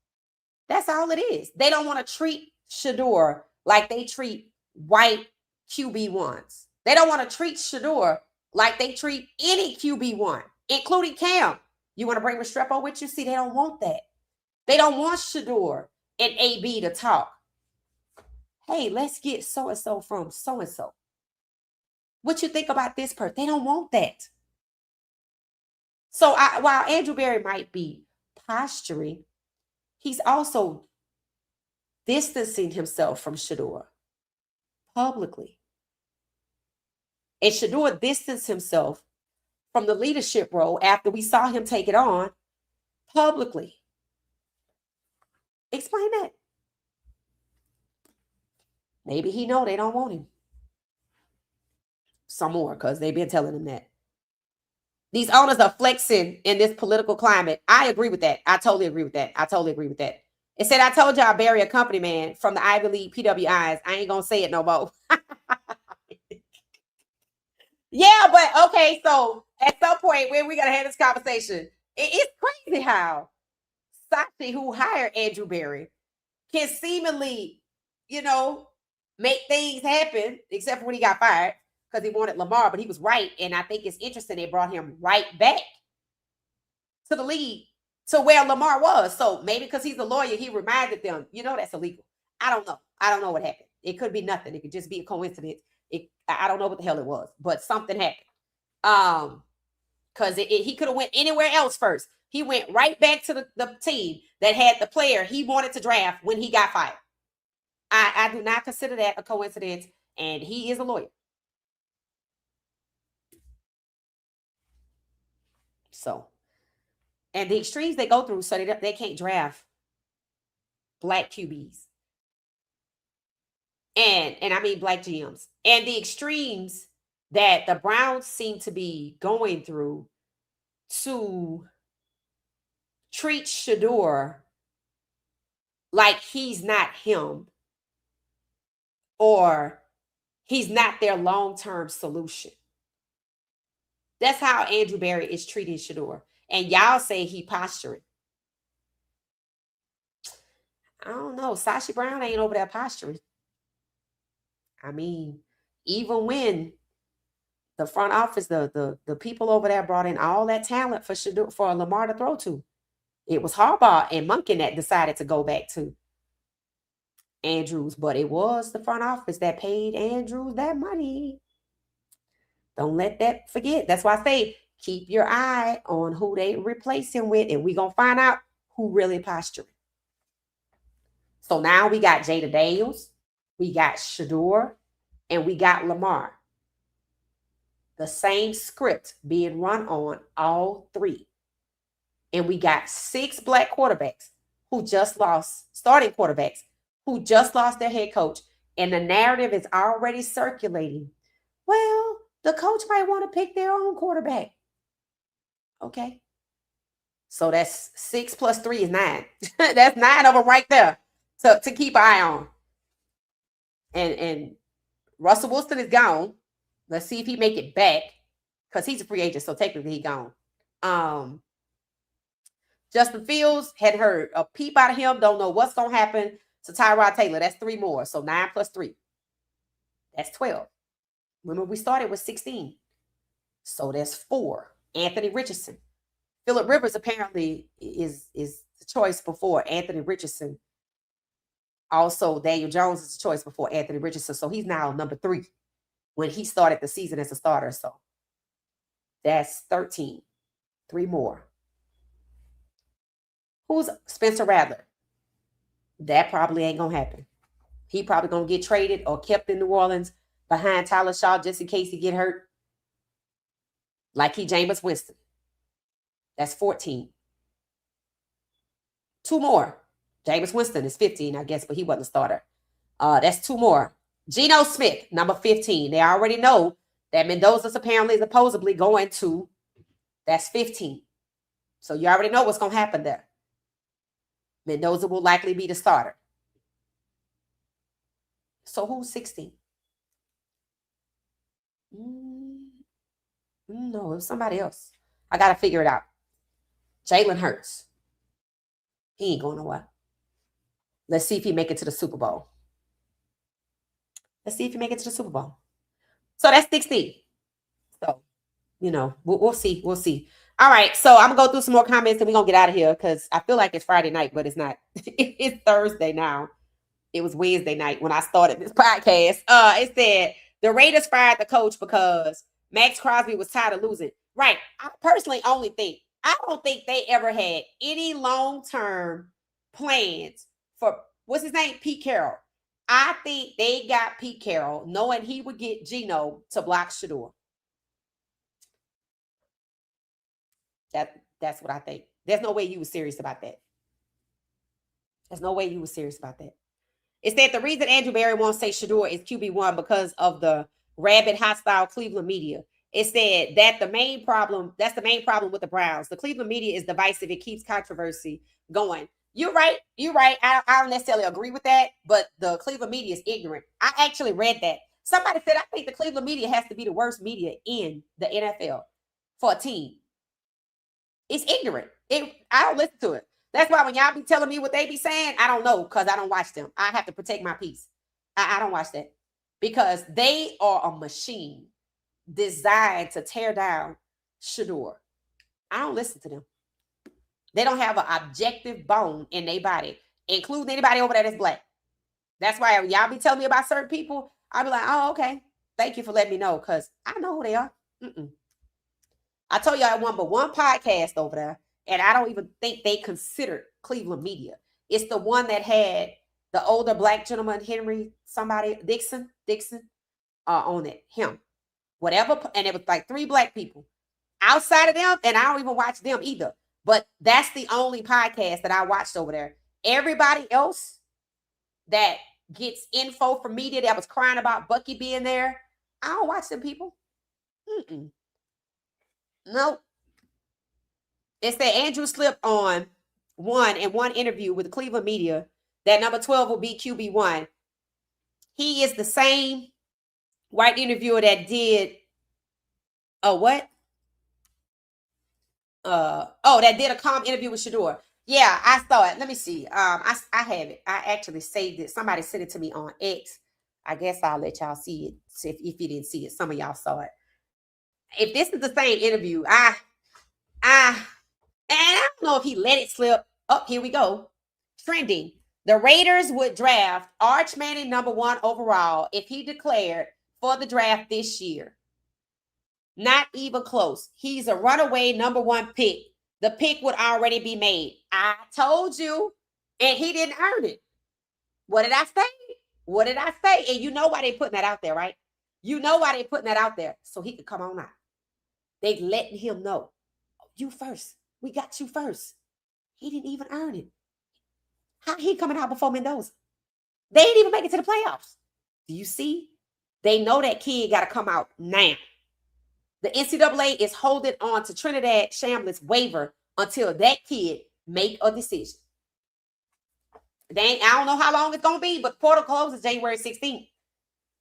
That's all it is. They don't want to treat Shedeur like they treat white QB1s. They don't want to treat Shedeur like they treat any QB1, including Cam. You want to bring Restrepo with you? See, they don't want that. They don't want Shedeur and AB to talk. Hey, let's get so-and-so from so-and-so. What you think about this person? They don't want that. So while Andrew Berry might be posturing, he's also distancing himself from Shedeur publicly. And Shedeur distanced himself from the leadership role after we saw him take it on publicly. Explain that. Maybe he know they don't want him some more because they've been telling him that. These owners are flexing in this political climate. I agree with that. I totally agree with that. It said, I told y'all Barry a company man from the Ivy League PWIs. I ain't going to say it no more. Yeah, but okay, so at some point when we got to have this conversation, it's crazy how Sashi, who hired Andrew Berry, can seemingly, make things happen, except for when he got fired because he wanted Lamar, but he was right. And I think it's interesting they brought him right back to the league to where Lamar was. So maybe because he's a lawyer, he reminded them, that's illegal. I don't know. I don't know what happened. It could be nothing. It could just be a coincidence. I don't know what the hell it was, but something happened. Because he could have went anywhere else first. He went right back to the team that had the player he wanted to draft when he got fired. I do not consider that a coincidence, and he is a lawyer. So, and the extremes they go through, so they can't draft black QBs. And I mean black GMs. And the extremes that the Browns seem to be going through to treat Shedeur like he's not him or he's not their long-term solution. That's how Andrew Berry is treating Shedeur. And y'all say he posturing. I don't know. Sashi Brown ain't over there posturing. I mean, even when the front office, the people over there brought in all that talent for Lamar to throw to, it was Harbaugh and Monken that decided to go back to Andrews, but it was the front office that paid Andrews that money. Don't let that forget. That's why I say keep your eye on who they replace him with, and we're going to find out who really posturing. So now we got Jada Daniels, we got Shedeur, and we got Lamar. The same script being run on all three. And we got 6 black quarterbacks who just lost, starting quarterbacks, who just lost their head coach. And the narrative is already circulating. Well, the coach might want to pick their own quarterback. Okay. So that's 6 plus 3 is 9. That's 9 of them right there to keep an eye on. And Russell Wilson is gone. Let's see if he make it back, because he's a free agent, so technically he's gone. Justin Fields, hadn't heard a peep out of him. Don't know what's going to happen to Tyrod Taylor. That's 3 more. So 9 plus 3. That's 12. Remember, we started with 16. So that's 4. Anthony Richardson. Phillip Rivers apparently is the choice before Anthony Richardson. Also, Daniel Jones is the choice before Anthony Richardson. So he's now number 3 when he started the season as a starter. So that's 13. 3 more. Who's Spencer Rattler? That probably ain't going to happen. He probably going to get traded or kept in New Orleans behind Tyler Shaw just in case he get hurt. Like he Jameis Winston. That's 14. 2 more. Jameis Winston is 15, I guess, but he wasn't a starter. That's 2 more. Geno Smith, number 15. They already know that Mendoza's apparently supposedly going to. That's 15. So you already know what's going to happen there. Mendoza will likely be the starter. So who's 16? No, it was somebody else. I got to figure it out. Jalen Hurts. He ain't going nowhere. Let's see if he make it to the Super Bowl. Let's see if he make it to the Super Bowl. So that's 16. So, we'll see. We'll see. All right. So I'm going to go through some more comments and we're going to get out of here because I feel like it's Friday night, but it's not. It's Thursday now. It was Wednesday night when I started this podcast. It said the Raiders fired the coach because Max Crosby was tired of losing. Right. I personally I don't think they ever had any long-term plans for, what's his name? Pete Carroll. I think they got Pete Carroll knowing he would get Geno to block Shedeur. That's what I think. There's no way you were serious about that. There's no way you were serious about that. It said the reason Andrew Berry won't say Shedeur is QB1 because of the rabid, hostile Cleveland media. It said that's the main problem with the Browns. The Cleveland media is divisive. It keeps controversy going. You're right. I don't necessarily agree with that, but the Cleveland media is ignorant. I actually read that. Somebody said, I think the Cleveland media has to be the worst media in the NFL for a team. It's ignorant. I don't listen to it. That's why when y'all be telling me what they be saying, I don't know because I don't watch them. I have to protect my peace. I don't watch that because they are a machine designed to tear down Shedeur. I don't listen to them. They don't have an objective bone in their body, including anybody over there that's black. That's why y'all be telling me about certain people. I'll be like, oh, okay. Thank you for letting me know because I know who they are. I told y'all I won but one podcast over there, and I don't even think they considered Cleveland media. It's the one that had the older black gentleman, Henry, Dixon, on it. Him. Whatever. And it was like 3 black people. Outside of them, and I don't even watch them either. But that's the only podcast that I watched over there. Everybody else that gets info from media that was crying about Bucky being there, I don't watch them people. Nope. It said Andrew slipped on one interview with the Cleveland media that number 12 will be QB1. He is the same white interviewer that did that did a calm interview with Shedeur. Yeah, I saw it. Let me see. I have it. I actually saved it. Somebody sent it to me on X. I guess I'll let y'all see it if you didn't see it. Some of y'all saw it. If this is the same interview, and I don't know if he let it slip. Oh, here we go. Trending. The Raiders would draft Arch Manning number 1 overall if he declared for the draft this year. Not even close. He's a runaway number 1 pick. The pick would already be made. I told you, and he didn't earn it. What did I say? What did I say? And you know why they putting that out there, right? You know why they putting that out there, so he could come on out. They letting him know, you first. We got you first. He didn't even earn it. How he coming out before Mendoza? They didn't even make it to the playoffs. Do you see? They know that kid got to come out now. The NCAA is holding on to Trinidad Shambliss waiver until that kid make a decision. I don't know how long it's going to be, but portal closes January 16th.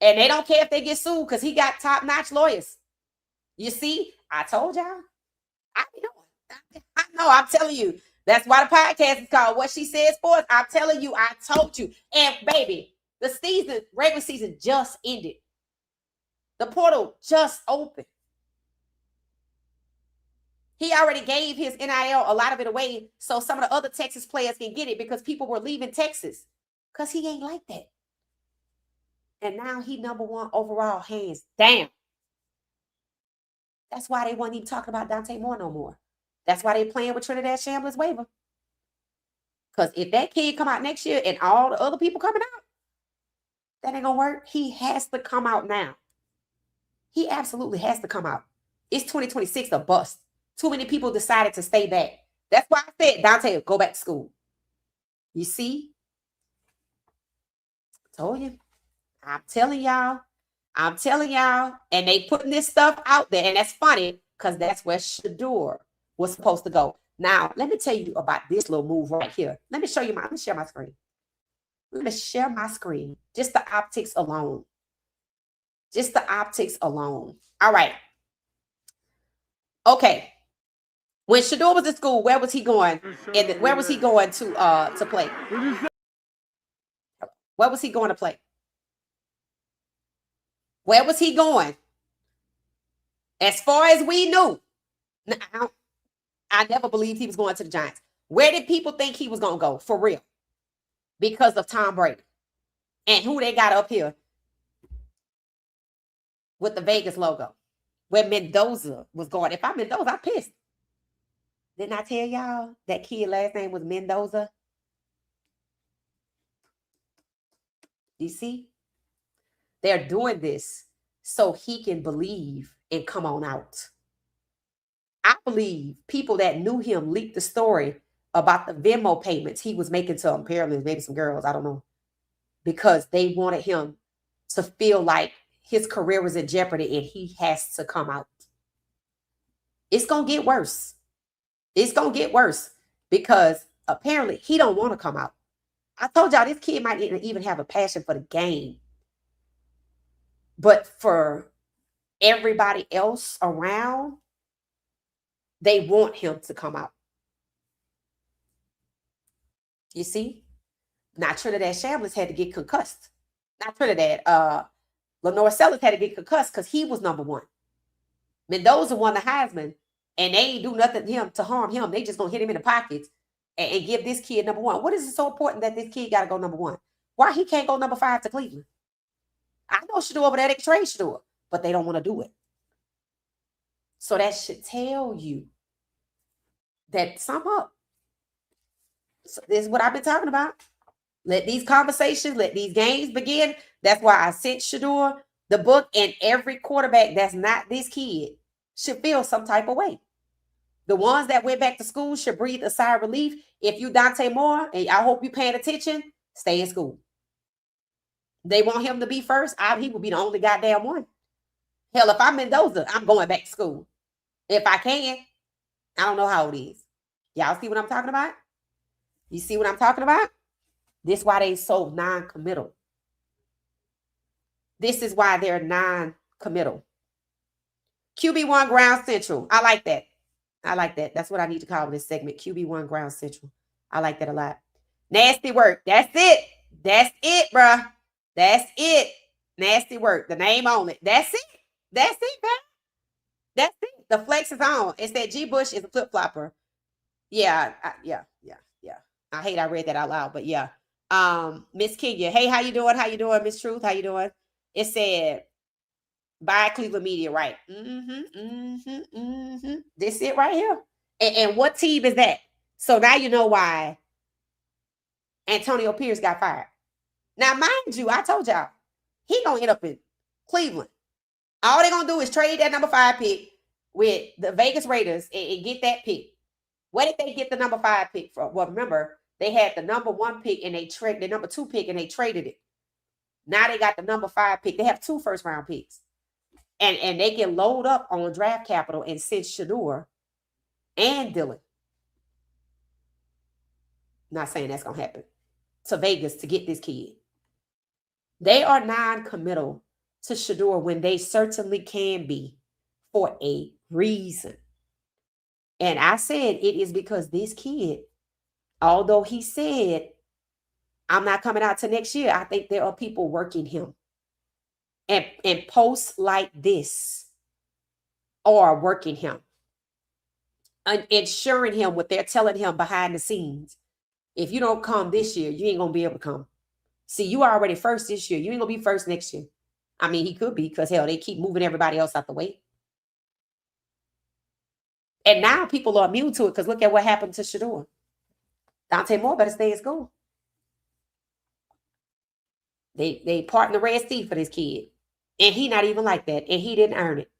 And they don't care if they get sued because he got top-notch lawyers. You see? I told y'all. I know. I'm telling you. That's why the podcast is called What She Said Sports. I'm telling you. I told you. And, baby, the regular season just ended. The portal just opened. He already gave his NIL, a lot of it away, so some of the other Texas players can get it because people were leaving Texas because he ain't like that. And now he #1 overall, hands down. That's why they wasn't even talking about Dante Moore no more. That's why they playing with Trinidad Shambliss waiver. Because if that kid come out next year and all the other people coming out, that ain't gonna work. He has to come out now. He absolutely has to come out. It's 2026 a bust. Too many people decided to stay back. That's why I said, Dante, go back to school. You see? Told you. I'm telling y'all. And they putting this stuff out there. And that's funny because that's where Shedeur was supposed to go. Now, let me tell you about this little move right here. Let me share my screen. Let me share my screen. Just the optics alone. All right. Okay. When Shedeur was in school, where was he going? And where was he going to play? Where was he going to play? Where was he going? As far as we knew, I never believed he was going to the Giants. Where did people think he was going to go? For real. Because of Tom Brady. And who they got up here with the Vegas logo. Where Mendoza was going. If I'm Mendoza, I'm pissed. Didn't I tell y'all that kid last name was Mendoza? You see? They're doing this so he can believe and come on out. I believe people that knew him leaked the story about the Venmo payments he was making to apparently maybe some girls, I don't know, because they wanted him to feel like his career was in jeopardy and he has to come out. It's going to get worse. It's going to get worse because apparently he don't want to come out. I told y'all this kid might even have a passion for the game. But for everybody else around, they want him to come out. You see? Now Trinidad Shambliss had to get concussed. Not Trinidad. Lenore Sellers had to get concussed because he was #1. Mendoza won the Heisman. And they ain't do nothing to harm him. They just gonna hit him in the pockets and give this kid #1. What is it so important that this kid gotta go #1? Why he can't go #5 to Cleveland? I know Shedeur over there, they can trade Shedeur, but they don't want to do it. So that should tell you that sum up. So this is what I've been talking about. Let these conversations, let these games begin. That's why I sent Shedeur the book, and every quarterback that's not this kid should feel some type of way. The ones that went back to school should breathe a sigh of relief. If you Dante Moore, and I hope you're paying attention, stay in school. They want him to be first. He will be the only goddamn one. Hell, if I'm Mendoza, I'm going back to school. If I can. I don't know how it is. Y'all see what I'm talking about? You see what I'm talking about? This is why they so non-committal. This is why they're non-committal. QB1 Ground Central. I like that. That's what I need to call this segment. QB1 Ground Central. I like that a lot. Nasty work. That's it, bruh. That's it. Nasty work. The name on it. That's it, man. That's it. The flex is on. It's that G. Bush is a flip-flopper. Yeah. I hate I read that out loud, but yeah. Miss Kenya. Hey, how you doing? Miss Truth, how you doing? It said, by Cleveland Media, right? This it right here. And what team is that? So now you know why Antonio Pierce got fired. Now, mind you, I told y'all, he going to end up in Cleveland. All they're going to do is trade that number 5 pick with the Vegas Raiders and get that pick. Where did they get the number 5 pick from? Well, remember, they had the number 1 pick and they traded the number 2 pick and they traded it. Now they got the number 5 pick. They have 2 first-round picks. And they can load up on draft capital and send Shedeur and Dylan. Not saying that's going to happen. To Vegas to get this kid. They are non-committal to Shedeur when they certainly can be for a reason. And I said it is because this kid, although he said, I'm not coming out to next year, I think there are people working him. And posts like this are working him. And ensuring him what they're telling him behind the scenes. If you don't come this year, you ain't going to be able to come. See, you are already first this year. You ain't going to be first next year. I mean, he could be because, hell, they keep moving everybody else out the way. And now people are immune to it because look at what happened to Shedeur. Dante Moore better stay in school. They part in the Red Sea for this kid. And he not even like that. And he didn't earn it.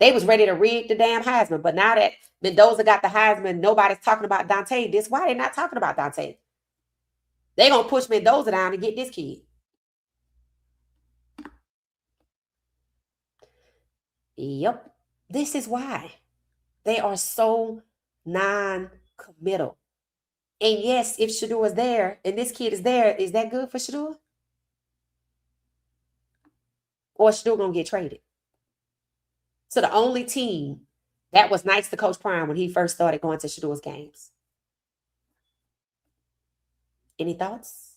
They was ready to rig the damn Heisman. But now that Mendoza got the Heisman, nobody's talking about Dante. This why they're not talking about Dante. They're going to push Mendoza down and get this kid. Yep. This is why. They are so non-committal. And yes, if Shedeur is there and this kid is there, is that good for Shedeur? Or Shedeur going to get traded? So the only team that was nice to Coach Prime when he first started going to Shedeur's games. Any thoughts?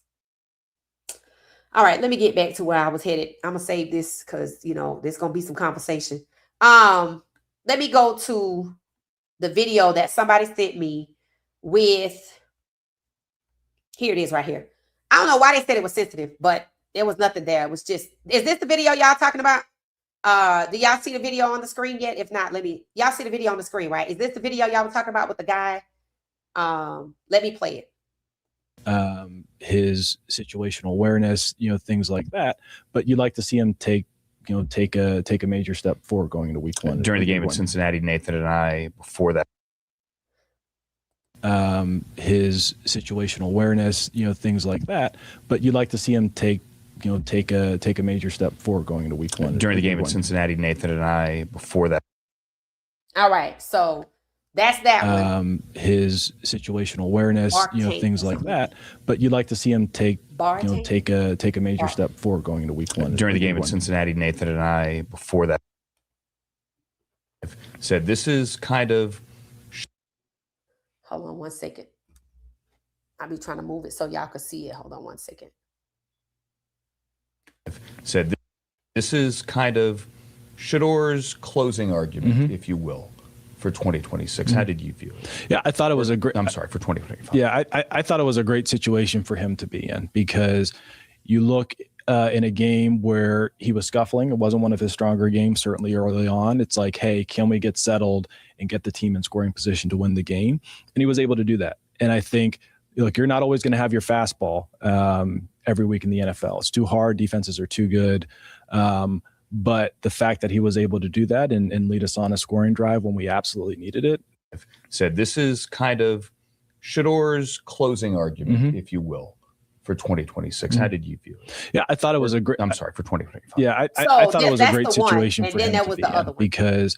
All right, let me get back to where I was headed. I'm going to save this because, there's going to be some conversation. Let me go to the video that somebody sent me with, here it is right here. I don't know why they said it was sensitive, but there was nothing there. It was just, is this the video y'all talking about? Do y'all see the video on the screen yet? If not, y'all see the video on the screen, right? Is this the video y'all were talking about with the guy? Let me play it. His situational awareness, things like that. But you'd like to see him take a major step forward going into week 1. During the game at Cincinnati, Nathan and I, before that. His situational awareness, things like that. But you'd like to see him take a major step forward going into week 1. During the game at Cincinnati, Nathan and I, before that. All right, so that's that one. His situational awareness, things like that. But you'd like to see him take a major step forward going into week 1. During the game at Cincinnati, Nathan and I, before that, said this is kind of. Hold on 1 second. I'll be trying to move it so y'all can see it. Hold on 1 second. Said this is kind of Shedeur's closing argument, if you will, for 2026. How did you view it? Yeah, I thought it was a great. I'm sorry, for 2025. Yeah, I thought it was a great situation for him to be in because you look in a game where he was scuffling. It wasn't one of his stronger games, certainly early on. It's like, hey, can we get settled and get the team in scoring position to win the game? And he was able to do that. And I think, look, you're not always going to have your fastball every week in the NFL. It's too hard. Defenses are too good. But the fact that he was able to do that and lead us on a scoring drive when we absolutely needed it. Said this is kind of Shedeur's closing argument, if you will, for 2026. How did you view it? Yeah, I thought it was a great. I'm sorry, for 2025. Yeah, I thought it was a great situation for him to be in because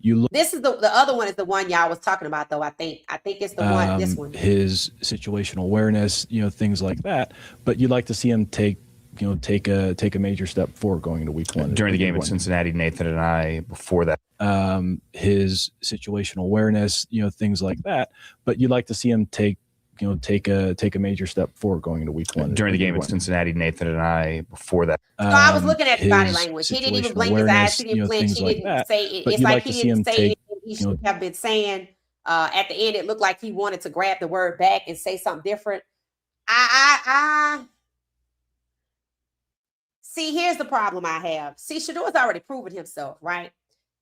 you look. This is the other one is the one y'all was talking about though. I think it's the one. This one. His situational awareness, things like that. But you'd like to see him take a major step forward going into week 1. During the game at Cincinnati, Nathan and I, before that. His situational awareness, things like that. But you'd like to see him take a major step forward going into week 1. During the game at Cincinnati, Nathan and I, before that. So I was looking at his body language. He didn't even blink his eyes. He didn't flinch. He didn't say it. It's like he didn't say it. He should have been saying. At the end, it looked like he wanted to grab the word back and say something different. I see. Here's the problem I have. See, Shedeur's already proven himself, right?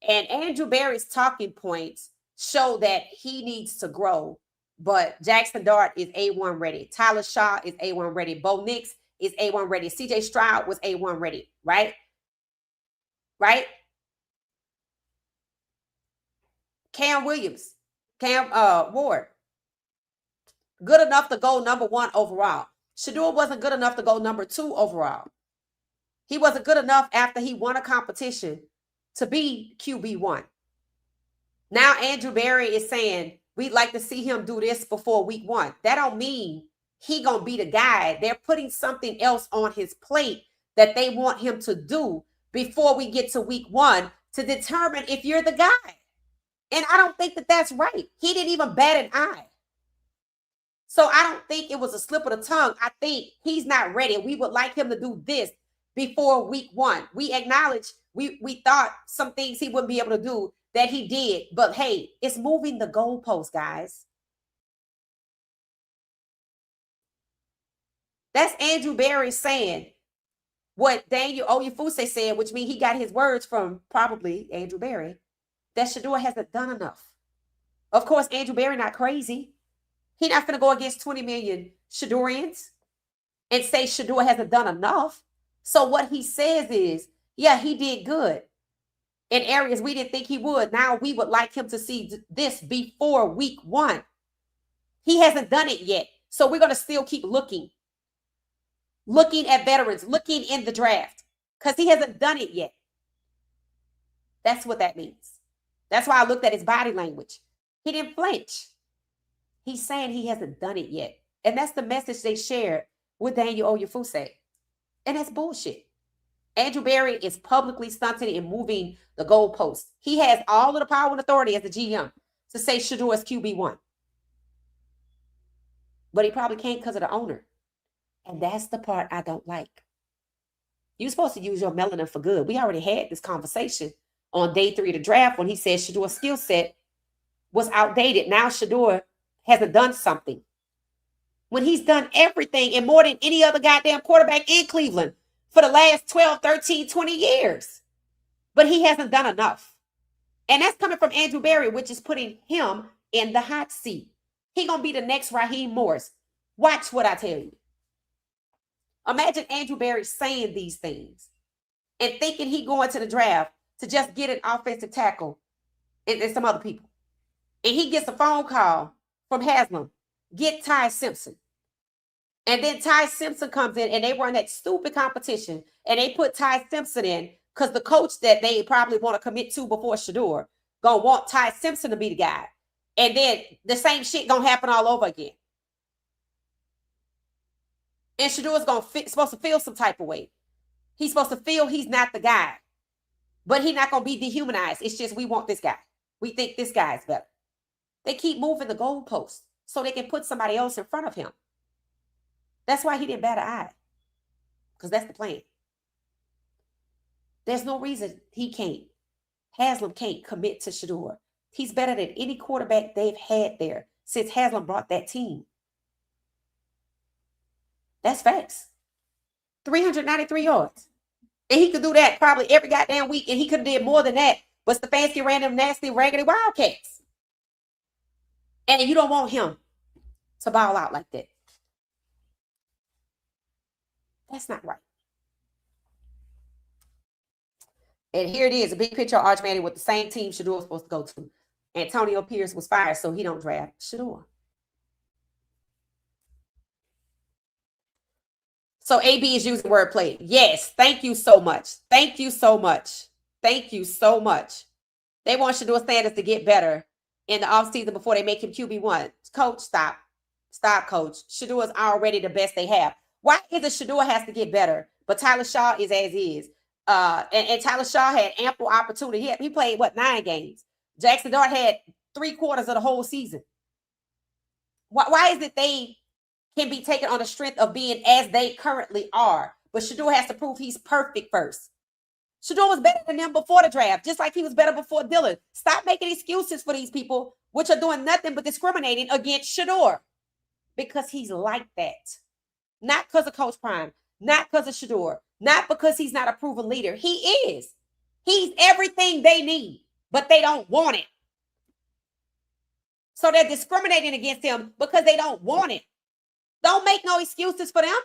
And Andrew Berry's talking points show that he needs to grow. But Jackson Dart is A1 ready. Tyler Shaw is A1 ready. Bo Nix is A1 ready. CJ Stroud was A1 ready, right? Right? Cam Williams, Cam Ward, good enough to go number 1 overall. Shedeur wasn't good enough to go number 2 overall. He wasn't good enough after he won a competition to be QB1. Now Andrew Berry is saying, we'd like to see him do this before week 1. That don't mean he gonna be the guy. They're putting something else on his plate that they want him to do before we get to week 1 to determine if you're the guy. And I don't think that that's right. He didn't even bat an eye. So I don't think it was a slip of the tongue. I think he's not ready. We would like him to do this before week 1. We acknowledge we thought some things he wouldn't be able to do that he did. But hey, it's moving the goalpost, guys. That's Andrew Berry saying what Daniel Oyefuse said, which means he got his words from probably Andrew Berry, that Shedeur hasn't done enough. Of course, Andrew Berry not crazy. He not going to go against 20 million Shedeurians and say Shedeur hasn't done enough. So what he says is, yeah, he did good in areas we didn't think he would. Now we would like him to see this before week 1. He hasn't done it yet. So we're going to still keep looking at veterans, looking in the draft, because he hasn't done it yet. That's what that means. That's why I looked at his body language. He didn't flinch. He's saying he hasn't done it yet. And that's the message they shared with Daniel Oyefuse. And that's bullshit. Andrew Berry is publicly stunting and moving the goalposts. He has all of the power and authority as the GM to say Shedeur is QB1. But he probably can't because of the owner. And that's the part I don't like. You're supposed to use your melanin for good. We already had this conversation on day 3 of the draft when he said Shedeur's skill set was outdated. Now Shedeur hasn't done something. When he's done everything and more than any other goddamn quarterback in Cleveland for the last 12, 13, 20 years. But he hasn't done enough. And that's coming from Andrew Berry, which is putting him in the hot seat. He's going to be the next Raheem Morris. Watch what I tell you. Imagine Andrew Berry saying these things and thinking he going to the draft to just get an offensive tackle and some other people. And he gets a phone call from Haslam, get Ty Simpson. And then Ty Simpson comes in and they run that stupid competition and they put Ty Simpson in because the coach that they probably want to commit to before Shedeur gonna want Ty Simpson to be the guy. And then the same shit gonna happen all over again. And Shedeur's supposed to feel some type of way. He's supposed to feel he's not the guy. But he's not going to be dehumanized. It's just we want this guy. We think this guy is better. They keep moving the goalposts so they can put somebody else in front of him. That's why he didn't bat an eye. Because that's the plan. There's no reason he can't. Haslam can't commit to Shedeur. He's better than any quarterback they've had there since Haslam brought that team. That's facts. 393 yards. And he could do that probably every goddamn week. And he could have did more than that. But Stefanski ran them nasty, raggedy Wildcats. And you don't want him to ball out like that. That's not right. And here it is, a big picture of Arch Manning with the same team Shedeur was supposed to go to. Antonio Pierce was fired, so he don't draft Shedeur. So AB is using wordplay. Yes, thank you so much. Thank you so much. Thank you so much. They want Shedeur Sanders to get better in the offseason before they make him QB1. Coach, stop. Stop, coach. Shedeur is already the best they have. Why is it Shedeur has to get better, but Tyler Shaw is as is? And Tyler Shaw had ample opportunity. He played, 9 games? Jackson Dart had 3/4 of the whole season. Why is it they can be taken on the strength of being as they currently are? But Shedeur has to prove he's perfect first. Shedeur was better than them before the draft, just like he was better before Dillon. Stop making excuses for these people, which are doing nothing but discriminating against Shedeur. Because he's like that. Not because of Coach Prime, not because of Shedeur, not because he's not a proven leader. He is. He's everything they need, but they don't want it. So they're discriminating against him because they don't want it. Don't make no excuses for them.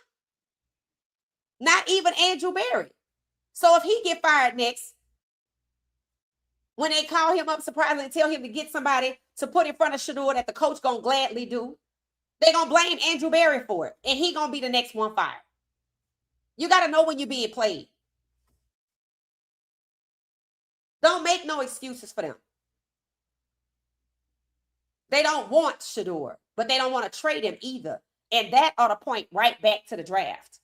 Not even Andrew Berry. So if he get fired next, when they call him up surprisingly and tell him to get somebody to put in front of Shedeur that the coach gonna gladly do, they're gonna blame Andrew Berry for it, and he gonna be the next one fired. You gotta know when you're being played. Don't make no excuses for them. They don't want Shedeur, but they don't want to trade him either. And that ought to point right back to the draft.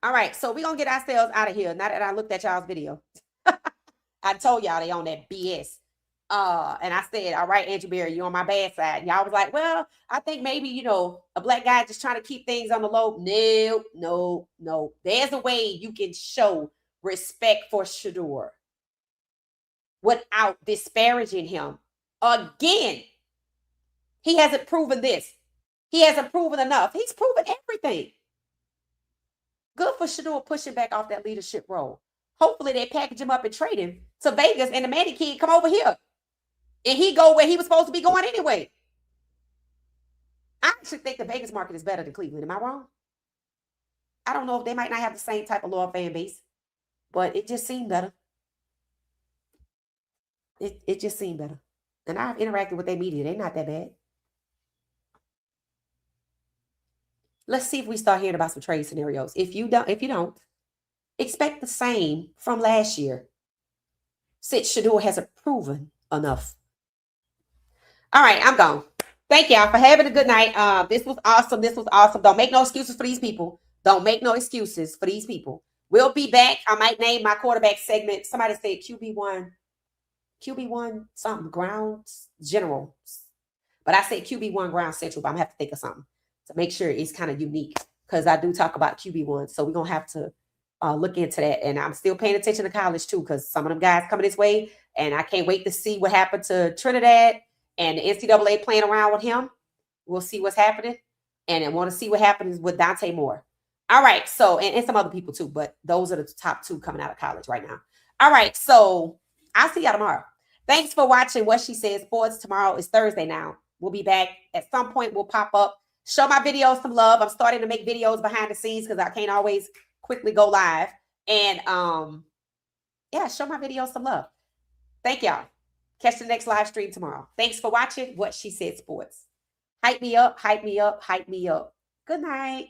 All right, so we're going to get ourselves out of here. Now that I looked at y'all's video. I told y'all they on that BS. And I said, all right, Andrew Berry, you on my bad side. And y'all was like, well, I think maybe, a black guy just trying to keep things on the low. No. There's a way you can show respect for Shedeur without disparaging him. Again, he hasn't proven this. He hasn't proven enough. He's proven everything. Good for Shedeur pushing back off that leadership role. Hopefully they package him up and trade him to Vegas and the Manny kid come over here. And he go where he was supposed to be going anyway. I actually think the Vegas market is better than Cleveland. Am I wrong? I don't know if they might not have the same type of loyal fan base, but it just seemed better. It just seemed better. And I've interacted with their media. They're not that bad. Let's see if we start hearing about some trade scenarios. If you don't, expect the same from last year, since Shedeur hasn't proven enough. All right, I'm gone. Thank y'all for having a good night. This was awesome. Don't make no excuses for these people. We'll be back. I might name my quarterback segment. Somebody said QB1 something, grounds general. But I said QB1 ground central, but I'm going to have to think of something to make sure it's kind of unique, because I do talk about QB1. So we're going to have to look into that. And I'm still paying attention to college too, because some of them guys coming this way, and I can't wait to see what happened to Trinidad and the NCAA playing around with him. We'll see what's happening. And I want to see what happens with Dante Moore. All right. So, and some other people too, but those are the top two coming out of college right now. All right. So I'll see y'all tomorrow. Thanks for watching What She Said Sports. Tomorrow is Thursday now. We'll be back. At some point, we'll pop up. Show my videos some love. I'm starting to make videos behind the scenes because I can't always quickly go live. And yeah, show my videos some love. Thank y'all. Catch the next live stream tomorrow. Thanks for watching What She Said Sports. Hype me up, hype me up, hype me up. Good night.